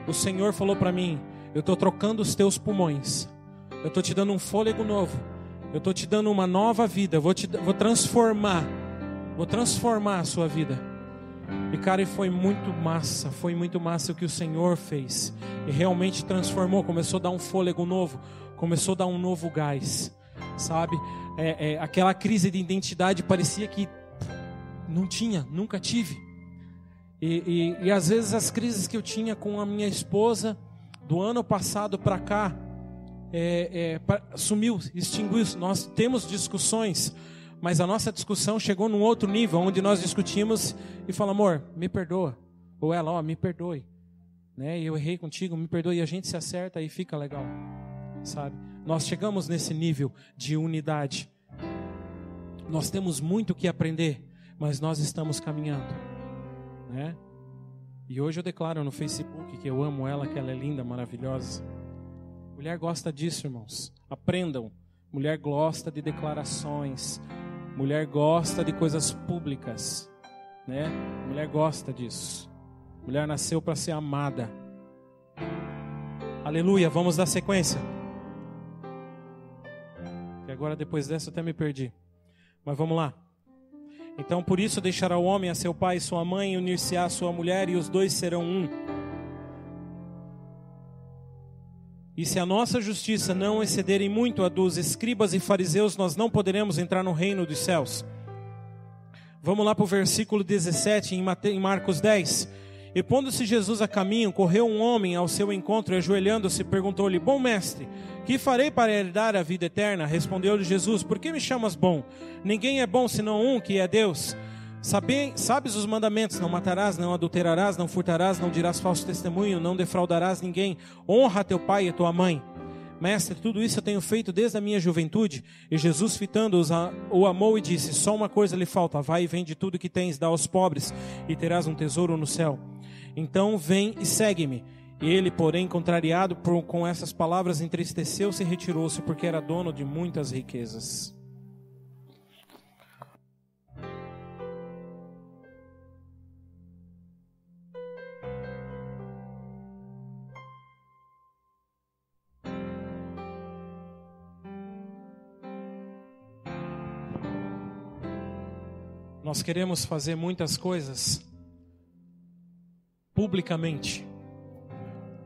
o Senhor falou para mim, eu estou trocando os teus pulmões, eu estou te dando um fôlego novo, eu estou te dando uma nova vida, vou transformar a sua vida. E cara, foi muito massa o que o Senhor fez, e realmente transformou, começou a dar um fôlego novo, começou a dar um novo gás, sabe, aquela crise de identidade parecia que não tinha, nunca tive. E às vezes as crises que eu tinha com a minha esposa do ano passado para cá sumiu, extinguiu. Nós temos discussões, mas a nossa discussão chegou num outro nível, onde nós discutimos e falamos, amor, me perdoa, ou ela, me perdoe, né? Eu errei contigo, me perdoe, e a gente se acerta e fica legal, sabe? Nós chegamos nesse nível de unidade. Nós temos muito que aprender, mas nós estamos caminhando, né? E hoje eu declaro no Facebook que eu amo ela, que ela é linda, maravilhosa. Mulher gosta disso, irmãos. Aprendam. Mulher gosta de declarações. Mulher gosta de coisas públicas, né? Mulher gosta disso. Mulher nasceu para ser amada. Aleluia, vamos dar sequência. E agora depois dessa eu até me perdi. Mas vamos lá. Então por isso deixará o homem a seu pai e sua mãe, e unir-se-á a sua mulher, e os dois serão um. E se a nossa justiça não excederem muito a dos escribas e fariseus, nós não poderemos entrar no reino dos céus. Vamos lá para o versículo 17, em Marcos 10. E pondo-se Jesus a caminho, correu um homem ao seu encontro, e ajoelhando-se, perguntou-lhe: Bom mestre, que farei para herdar a vida eterna? Respondeu-lhe Jesus: Por que me chamas bom? Ninguém é bom senão um, que é Deus. Sabes os mandamentos: não matarás, não adulterarás, não furtarás, não dirás falso testemunho, não defraudarás ninguém, honra teu pai e tua mãe. Mestre, tudo isso eu tenho feito desde a minha juventude. E Jesus, fitando-os, o amou e disse: Só uma coisa lhe falta, vai e vende tudo que tens, dá aos pobres, e terás um tesouro no céu. Então vem e segue-me. Ele, porém, contrariado com essas palavras, entristeceu-se e retirou-se, porque era dono de muitas riquezas. Nós queremos fazer muitas coisas publicamente.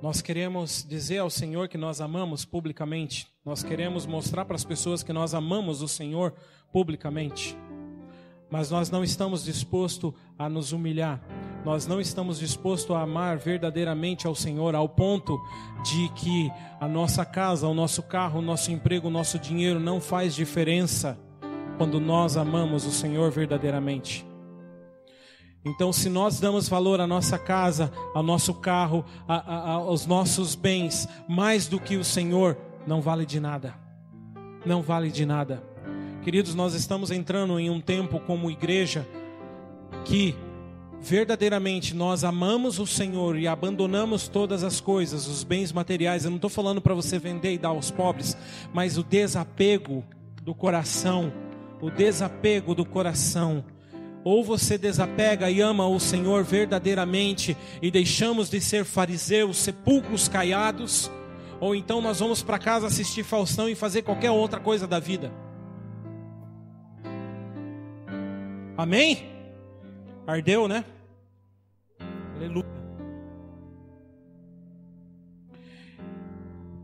Nós queremos dizer ao Senhor que nós amamos publicamente. Nós queremos mostrar para as pessoas que nós amamos o Senhor publicamente. Mas nós não estamos dispostos a nos humilhar. Nós não estamos dispostos a amar verdadeiramente ao Senhor, ao ponto de que a nossa casa, o nosso carro, o nosso emprego, o nosso dinheiro não faz diferença quando nós amamos o Senhor verdadeiramente. Então, se nós damos valor à nossa casa, ao nosso carro, aos nossos bens, mais do que o Senhor, não vale de nada. Não vale de nada. Queridos, nós estamos entrando em um tempo como igreja que verdadeiramente nós amamos o Senhor e abandonamos todas as coisas, os bens materiais. Eu não estou falando para você vender e dar aos pobres, mas o desapego do coração. O desapego do coração. Ou você desapega e ama o Senhor verdadeiramente e deixamos de ser fariseus, sepulcros caiados, ou então nós vamos para casa assistir Faustão e fazer qualquer outra coisa da vida. Amém? Ardeu, né? Aleluia.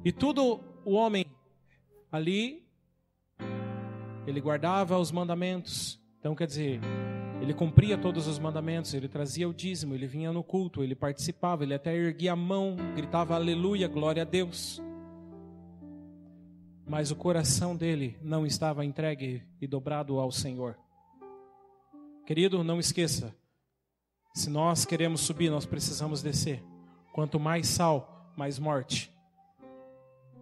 E tudo o homem ali, ele guardava os mandamentos. Então quer dizer, ele cumpria todos os mandamentos, ele trazia o dízimo, ele vinha no culto, ele participava, ele até erguia a mão, gritava aleluia, glória a Deus. Mas o coração dele não estava entregue e dobrado ao Senhor. Querido, não esqueça, se nós queremos subir, nós precisamos descer. Quanto mais sal, mais morte.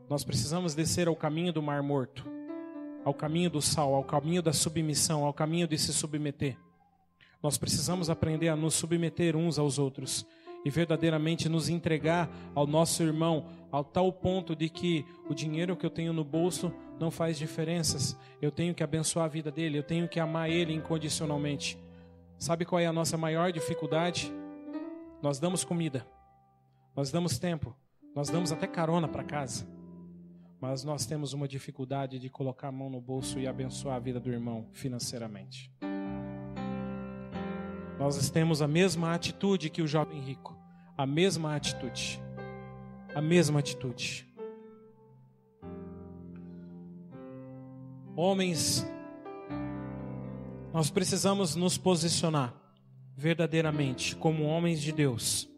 Nós precisamos descer ao caminho do mar morto, ao caminho do sal, ao caminho da submissão, ao caminho de se submeter. Nós precisamos aprender a nos submeter uns aos outros e verdadeiramente nos entregar ao nosso irmão, ao tal ponto de que o dinheiro que eu tenho no bolso não faz diferenças. Eu tenho que abençoar a vida dele, eu tenho que amar ele incondicionalmente. Sabe qual é a nossa maior dificuldade? Nós damos comida, nós damos tempo, nós damos até carona para casa. Mas nós temos uma dificuldade de colocar a mão no bolso e abençoar a vida do irmão financeiramente. Nós temos a mesma atitude que o jovem rico. A mesma atitude. A mesma atitude. Homens, nós precisamos nos posicionar verdadeiramente como homens de Deus.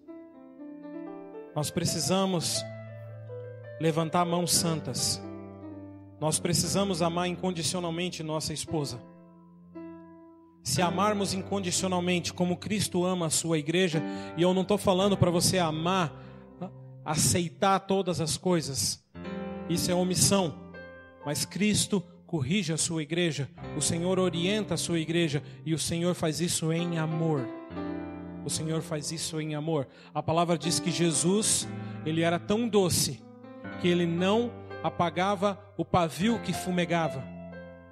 Nós precisamos levantar mãos santas. Nós precisamos amar incondicionalmente nossa esposa. Se amarmos incondicionalmente como Cristo ama a sua igreja, e eu não estou falando para você amar, aceitar todas as coisas, isso é omissão, mas Cristo corrige a sua igreja, o Senhor orienta a sua igreja, e o Senhor faz isso em amor. o Senhor faz isso em amor. A palavra diz que Jesus, ele era tão doce que ele não apagava o pavio que fumegava,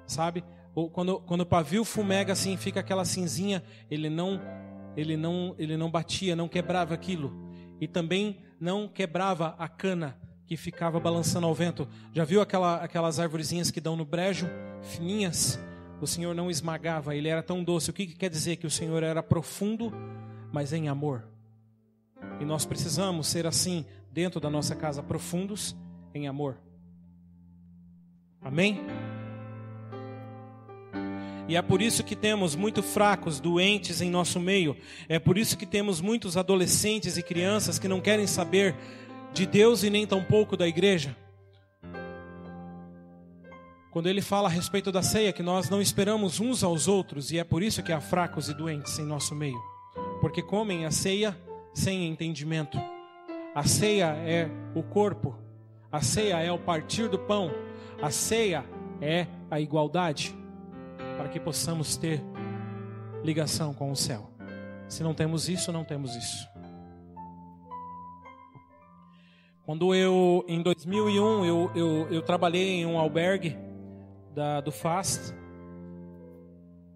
sabe? Quando o pavio fumega assim, fica aquela cinzinha, ele não batia, não quebrava aquilo. E também não quebrava a cana que ficava balançando ao vento. Já viu aquelas arvorezinhas que dão no brejo, fininhas? O Senhor não esmagava, ele era tão doce. O que quer dizer? Que o Senhor era profundo, mas em amor. E nós precisamos ser assim dentro da nossa casa, profundos em amor. Amém? E é por isso que temos muitos fracos, doentes em nosso meio. É por isso que temos muitos adolescentes e crianças que não querem saber de Deus e nem tampouco da igreja. Quando ele fala a respeito da ceia, que nós não esperamos uns aos outros, e é por isso que há fracos e doentes em nosso meio. Porque comem a ceia sem entendimento. A ceia é o corpo. A ceia é o partir do pão. A ceia é a igualdade. Para que possamos ter ligação com o céu. Se não temos isso, não temos isso. Quando em 2001, eu trabalhei em um albergue do FAST.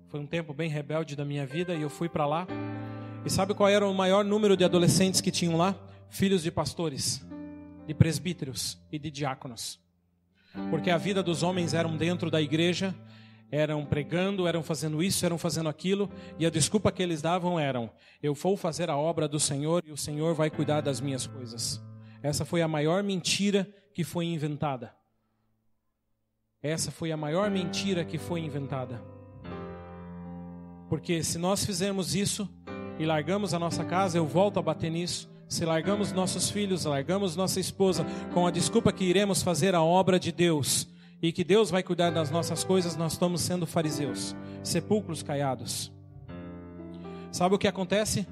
Foi um tempo bem rebelde da minha vida e eu fui para lá. E sabe qual era o maior número de adolescentes que tinham lá? Filhos de pastores, de presbíteros e de diáconos. Porque a vida dos homens eram dentro da igreja, eram pregando, eram fazendo isso, eram fazendo aquilo, e a desculpa que eles davam eram: eu vou fazer a obra do Senhor e o Senhor vai cuidar das minhas coisas. Essa foi a maior mentira que foi inventada. Essa foi a maior mentira que foi inventada. Porque se nós fizermos isso e largamos a nossa casa, eu volto a bater nisso. Se largamos nossos filhos, largamos nossa esposa com a desculpa que iremos fazer a obra de Deus e que Deus vai cuidar das nossas coisas, nós estamos sendo fariseus, sepulcros caiados. Sabe o que acontece?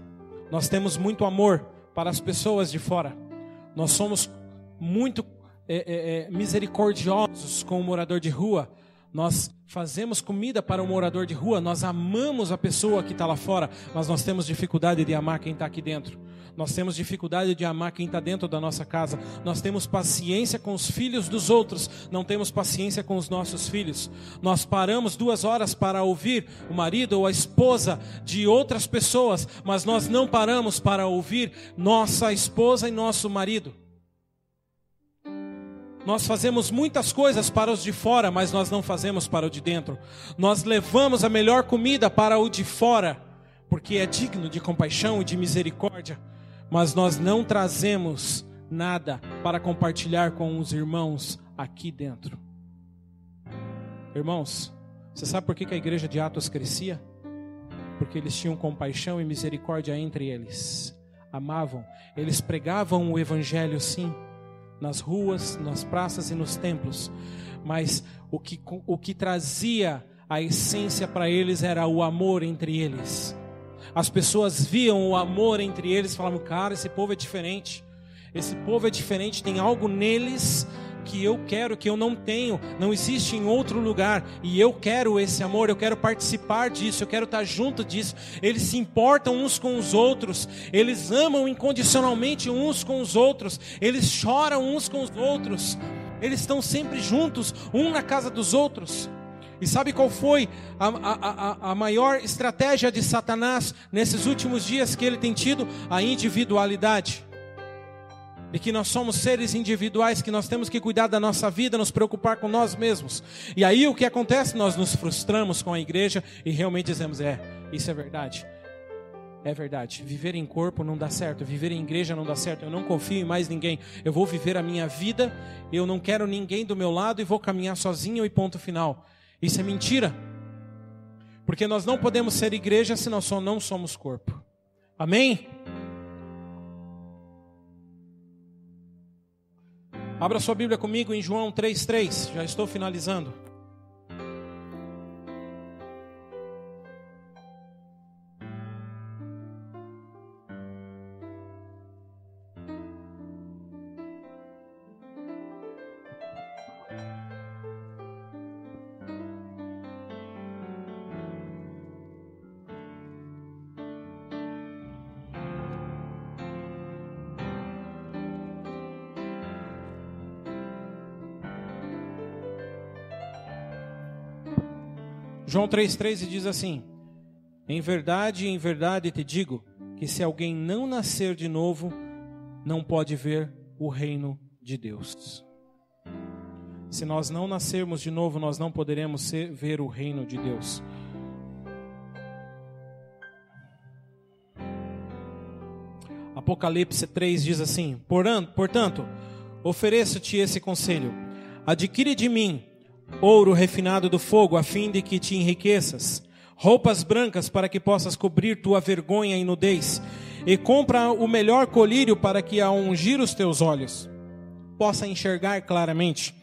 Nós temos muito amor para as pessoas de fora. Nós somos muito misericordiosos com o morador de rua. Nós fazemos comida para o morador de rua. Nós amamos a pessoa que está lá fora, mas nós temos dificuldade de amar quem está aqui dentro. Nós temos dificuldade de amar quem está dentro da nossa casa. Nós temos paciência com os filhos dos outros, não temos paciência com os nossos filhos. Nós paramos 2 horas para ouvir o marido ou a esposa de outras pessoas, mas nós não paramos para ouvir nossa esposa e nosso marido. Nós fazemos muitas coisas para os de fora, mas nós não fazemos para o de dentro. Nós levamos a melhor comida para o de fora, porque é digno de compaixão e de misericórdia. Mas nós não trazemos nada para compartilhar com os irmãos aqui dentro. Irmãos, você sabe por que a igreja de Atos crescia? Porque eles tinham compaixão e misericórdia entre eles. Amavam, eles pregavam o evangelho sim, nas ruas, nas praças e nos templos, mas o que trazia a essência para eles era o amor entre eles. As pessoas viam o amor entre eles e falavam: cara, esse povo é diferente, tem algo neles que eu quero, que eu não tenho, não existe em outro lugar, e eu quero esse amor, eu quero participar disso, eu quero estar junto disso. Eles se importam uns com os outros, eles amam incondicionalmente uns com os outros, eles choram uns com os outros, eles estão sempre juntos, um na casa dos outros. E sabe qual foi a maior estratégia de Satanás nesses últimos dias que ele tem tido? A individualidade. E que nós somos seres individuais, que nós temos que cuidar da nossa vida, nos preocupar com nós mesmos. E aí o que acontece? Nós nos frustramos com a igreja e realmente dizemos: isso é verdade. É verdade, viver em corpo não dá certo, viver em igreja não dá certo, eu não confio em mais ninguém, eu vou viver a minha vida, eu não quero ninguém do meu lado e vou caminhar sozinho e ponto final. Isso é mentira, porque nós não podemos ser igreja se nós só não somos corpo. Amém? Abra sua Bíblia comigo em João 3,3, já estou finalizando. João 3,13 diz assim: em verdade te digo, que se alguém não nascer de novo, não pode ver o reino de Deus. Se nós não nascermos de novo, nós não poderemos ver o reino de Deus. Apocalipse 3 diz assim: portanto, ofereço-te esse conselho: adquire de mim ouro refinado do fogo, a fim de que te enriqueças, roupas brancas para que possas cobrir tua vergonha e nudez, e compra o melhor colírio para que, ao ungir os teus olhos, possa enxergar claramente.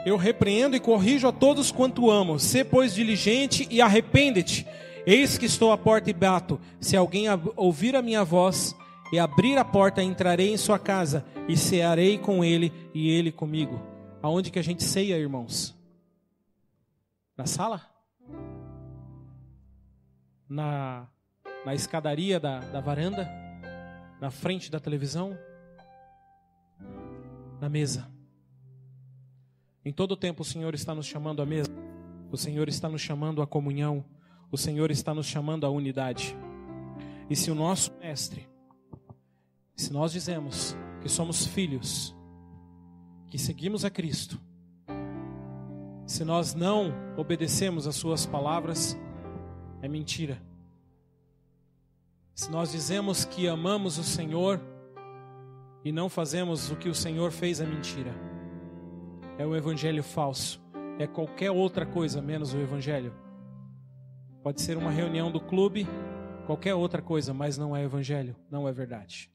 Eu repreendo e corrijo a todos quanto amo. Sê, pois, diligente e arrepende-te. Eis que estou à porta e bato. Se alguém ouvir a minha voz e abrir a porta, entrarei em sua casa e cearei com ele e ele comigo. Aonde que a gente ceia, irmãos? Na sala? Na escadaria da varanda? Na frente da televisão? Na mesa? Em todo tempo o Senhor está nos chamando à mesa. O Senhor está nos chamando à comunhão. O Senhor está nos chamando à unidade. E se o nosso mestre, se nós dizemos que somos filhos, que seguimos a Cristo, se nós não obedecemos às suas palavras, é mentira. Se nós dizemos que amamos o Senhor e não fazemos o que o Senhor fez, é mentira. É um evangelho falso. É qualquer outra coisa menos o evangelho. Pode ser uma reunião do clube, qualquer outra coisa, mas não é evangelho, não é verdade.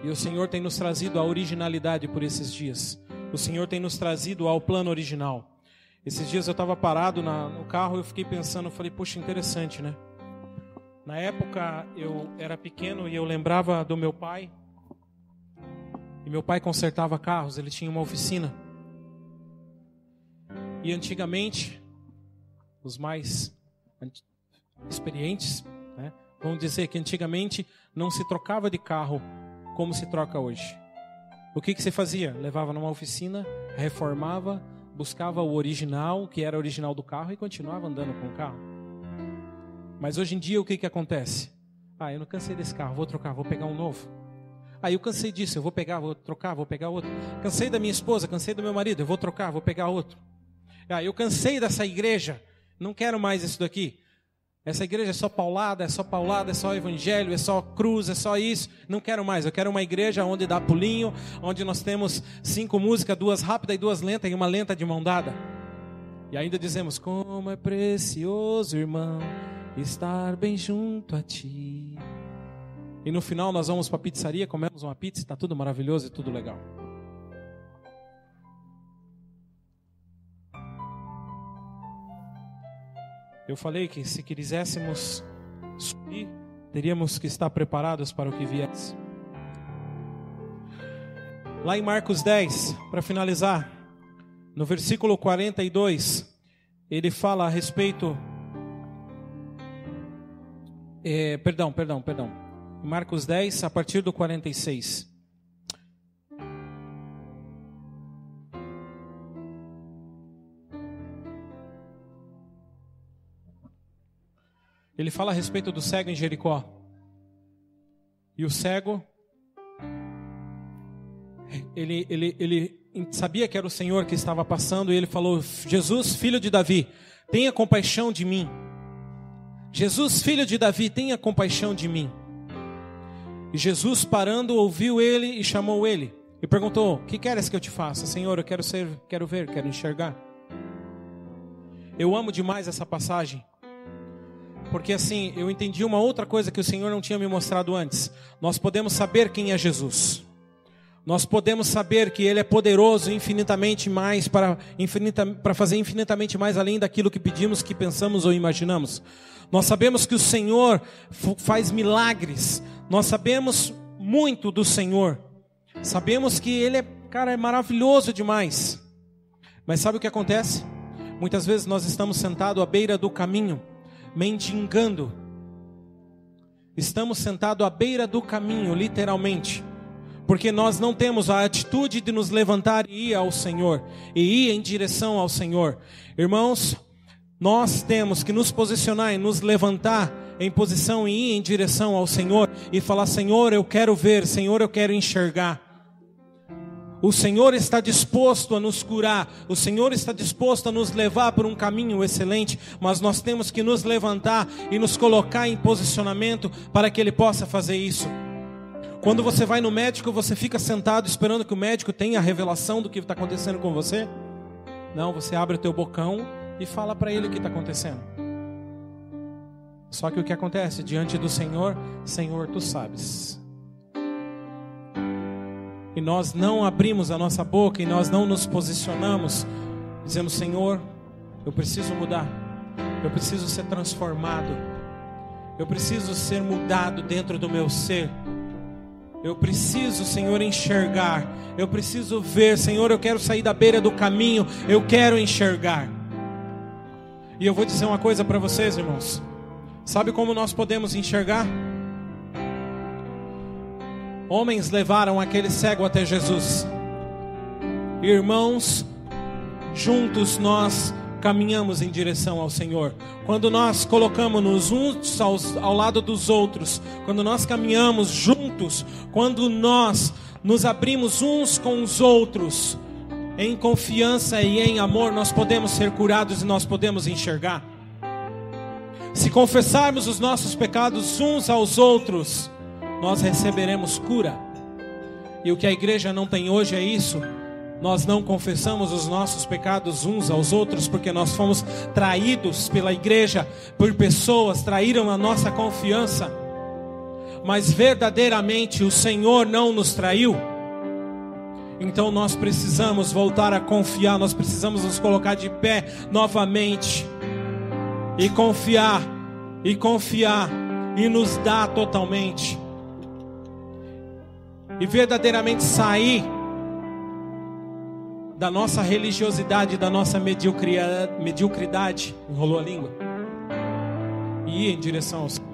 E o Senhor tem nos trazido a originalidade por esses dias. O Senhor tem nos trazido ao plano original. Esses dias eu estava parado no carro e eu fiquei pensando, eu falei, puxa, interessante, né? Na época eu era pequeno e eu lembrava do meu pai. E meu pai consertava carros, ele tinha uma oficina. E antigamente, os mais experientes, né, vão dizer que antigamente não se trocava de carro como se troca hoje. O que se fazia? Levava numa oficina, reformava, buscava o original, que era original do carro, e continuava andando com o carro. Mas hoje em dia o que acontece? Eu não cansei desse carro, vou trocar, vou pegar um novo. Eu cansei disso, eu vou pegar, vou trocar, vou pegar outro. Cansei da minha esposa, cansei do meu marido, eu vou trocar, vou pegar outro. Eu cansei dessa igreja, não quero mais isso daqui. Essa igreja é só paulada, é só evangelho, é só cruz, é só isso. Não quero mais, eu quero uma igreja onde dá pulinho, onde nós temos 5 músicas, 2 rápidas e 2 lentas e uma lenta de mão dada. E ainda dizemos, como é precioso, irmão, estar bem junto a ti. E no final nós vamos para a pizzaria, comemos uma pizza, está tudo maravilhoso e tudo legal. Eu falei que se quiséssemos subir, teríamos que estar preparados para o que viesse. Lá em Marcos 10, para finalizar, no versículo 42, ele fala a respeito... Perdão. Marcos 10, a partir do 46. Ele fala a respeito do cego em Jericó. E o cego, ele sabia que era o Senhor que estava passando, e ele falou, Jesus, filho de Davi, tenha compaixão de mim. Jesus, filho de Davi, tenha compaixão de mim. E Jesus, parando, ouviu ele e chamou ele. E perguntou, o que queres que eu te faça? Senhor, eu quero ver, quero enxergar. Eu amo demais essa passagem. Porque assim, eu entendi uma outra coisa que o Senhor não tinha me mostrado antes. Nós podemos saber quem é Jesus. Nós podemos saber que Ele é poderoso infinitamente mais para fazer infinitamente mais além daquilo que pedimos, que pensamos ou imaginamos. Nós sabemos que o Senhor faz milagres. Nós sabemos muito do Senhor. Sabemos que Ele é maravilhoso demais. Mas sabe o que acontece? Muitas vezes nós estamos sentados à beira do caminho, mendigando. Estamos sentados à beira do caminho, literalmente. Porque nós não temos a atitude de nos levantar e ir ao Senhor. E ir em direção ao Senhor. Irmãos, Nós temos que nos posicionar e nos levantar em posição e ir em direção ao Senhor e falar: Senhor, eu quero ver, Senhor, eu quero enxergar. O Senhor está disposto a nos curar, o Senhor está disposto a nos levar por um caminho excelente, mas nós temos que nos levantar e nos colocar em posicionamento para que Ele possa fazer isso. Quando você vai no médico, você fica sentado esperando que o médico tenha a revelação do que está acontecendo com você? Não, você abre o teu bocão e fala para Ele o que está acontecendo. Só que o que acontece diante do Senhor, Senhor, Tu sabes. E nós não abrimos a nossa boca e nós não nos posicionamos, dizendo: Senhor, eu preciso mudar, eu preciso ser transformado, eu preciso ser mudado dentro do meu ser, eu preciso, Senhor, enxergar, eu preciso ver, Senhor, eu quero sair da beira do caminho, eu quero enxergar. E eu vou dizer uma coisa para vocês, irmãos: sabe como nós podemos enxergar? Homens levaram aquele cego até Jesus. Irmãos, juntos nós caminhamos em direção ao Senhor. Quando nós colocamos-nos uns ao lado dos outros, quando nós caminhamos juntos, quando nós nos abrimos uns com os outros, em confiança e em amor, nós podemos ser curados e nós podemos enxergar. Se confessarmos os nossos pecados uns aos outros, nós receberemos cura. E o que a igreja não tem hoje é isso. Nós não confessamos os nossos pecados uns aos outros, porque nós fomos traídos pela igreja, por pessoas, traíram a nossa confiança. Mas verdadeiramente o Senhor não nos traiu. Então nós precisamos voltar a confiar, nós precisamos nos colocar de pé novamente e confiar, e nos dar totalmente. E verdadeiramente sair da nossa religiosidade, da nossa mediocridade, enrolou a língua, e ir em direção ao Senhor.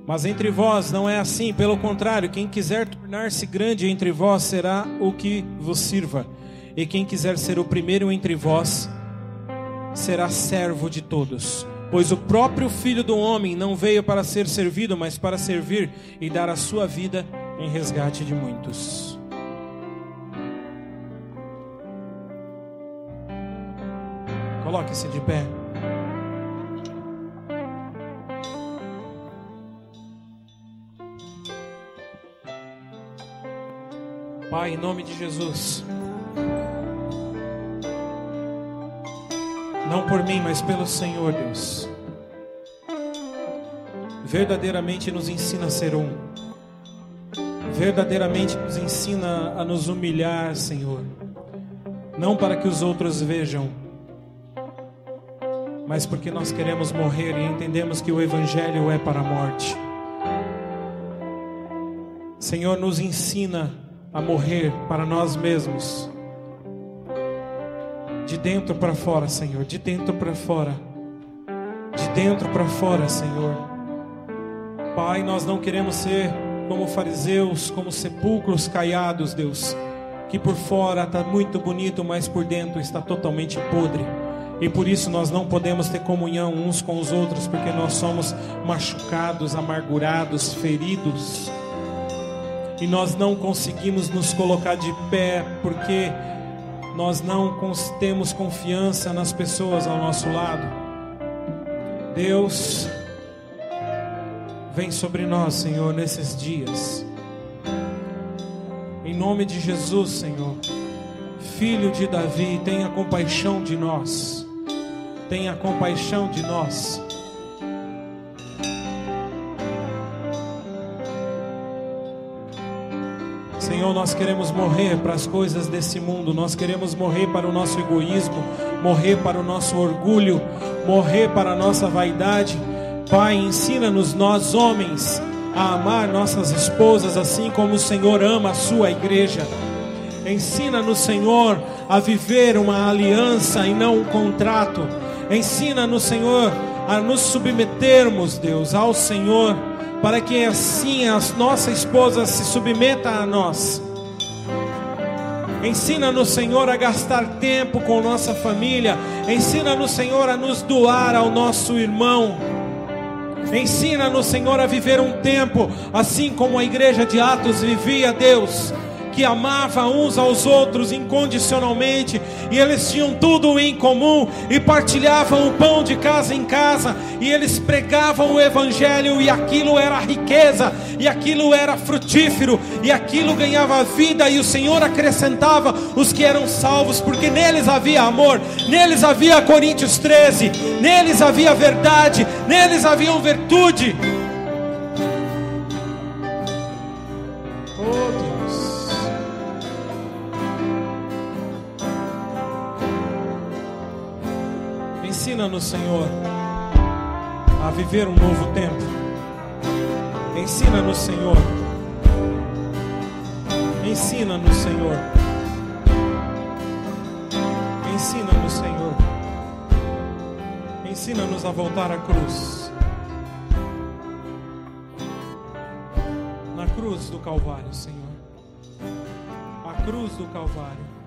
Mas entre vós não é assim, pelo contrário, quem quiser tornar-se grande entre vós será o que vos sirva, e quem quiser ser o primeiro entre vós será servo de todos. Pois o próprio Filho do Homem não veio para ser servido, mas para servir e dar a sua vida em resgate de muitos. Coloque-se de pé. Pai, em nome de Jesus, não por mim, mas pelo Senhor, Deus, verdadeiramente nos ensina a ser um, verdadeiramente nos ensina a nos humilhar, Senhor, não para que os outros vejam, mas porque nós queremos morrer e entendemos que o Evangelho é para a morte. Senhor, nos ensina a morrer para nós mesmos, de dentro para fora, Senhor, de dentro para fora, de dentro para fora, Senhor. Pai, nós não queremos ser como fariseus, como sepulcros caiados, Deus, que por fora está muito bonito, mas por dentro está totalmente podre. E por isso nós não podemos ter comunhão uns com os outros, porque nós somos machucados, amargurados, feridos. E nós não conseguimos nos colocar de pé, porque nós não temos confiança nas pessoas ao nosso lado. Deus, vem sobre nós, Senhor, nesses dias. Em nome de Jesus, Senhor, Filho de Davi, tenha compaixão de nós. Tenha compaixão de nós. Senhor, nós queremos morrer para as coisas desse mundo, nós queremos morrer para o nosso egoísmo, morrer para o nosso orgulho, morrer para a nossa vaidade. Pai, ensina-nos, nós homens, a amar nossas esposas assim como o Senhor ama a sua igreja. Ensina-nos, Senhor, a viver uma aliança e não um contrato. Ensina-nos, Senhor, a nos submetermos, Deus, ao Senhor, para que assim a nossa esposa se submeta a nós. Ensina-nos, Senhor, a gastar tempo com nossa família. Ensina-nos, Senhor, a nos doar ao nosso irmão. Ensina-nos, Senhor, a viver um tempo assim como a igreja de Atos vivia, Deus, que amava uns aos outros incondicionalmente, e eles tinham tudo em comum, e partilhavam o pão de casa em casa, e eles pregavam o evangelho, e aquilo era riqueza, e aquilo era frutífero, e aquilo ganhava vida, e o Senhor acrescentava os que eram salvos, porque neles havia amor, neles havia Coríntios 13, neles havia verdade, neles havia virtude. Ensina-nos, Senhor, a viver um novo tempo. Ensina-nos, Senhor. Ensina-nos, Senhor. Ensina-nos, Senhor. Ensina-nos a voltar à cruz. Na cruz do Calvário, Senhor. A cruz do Calvário.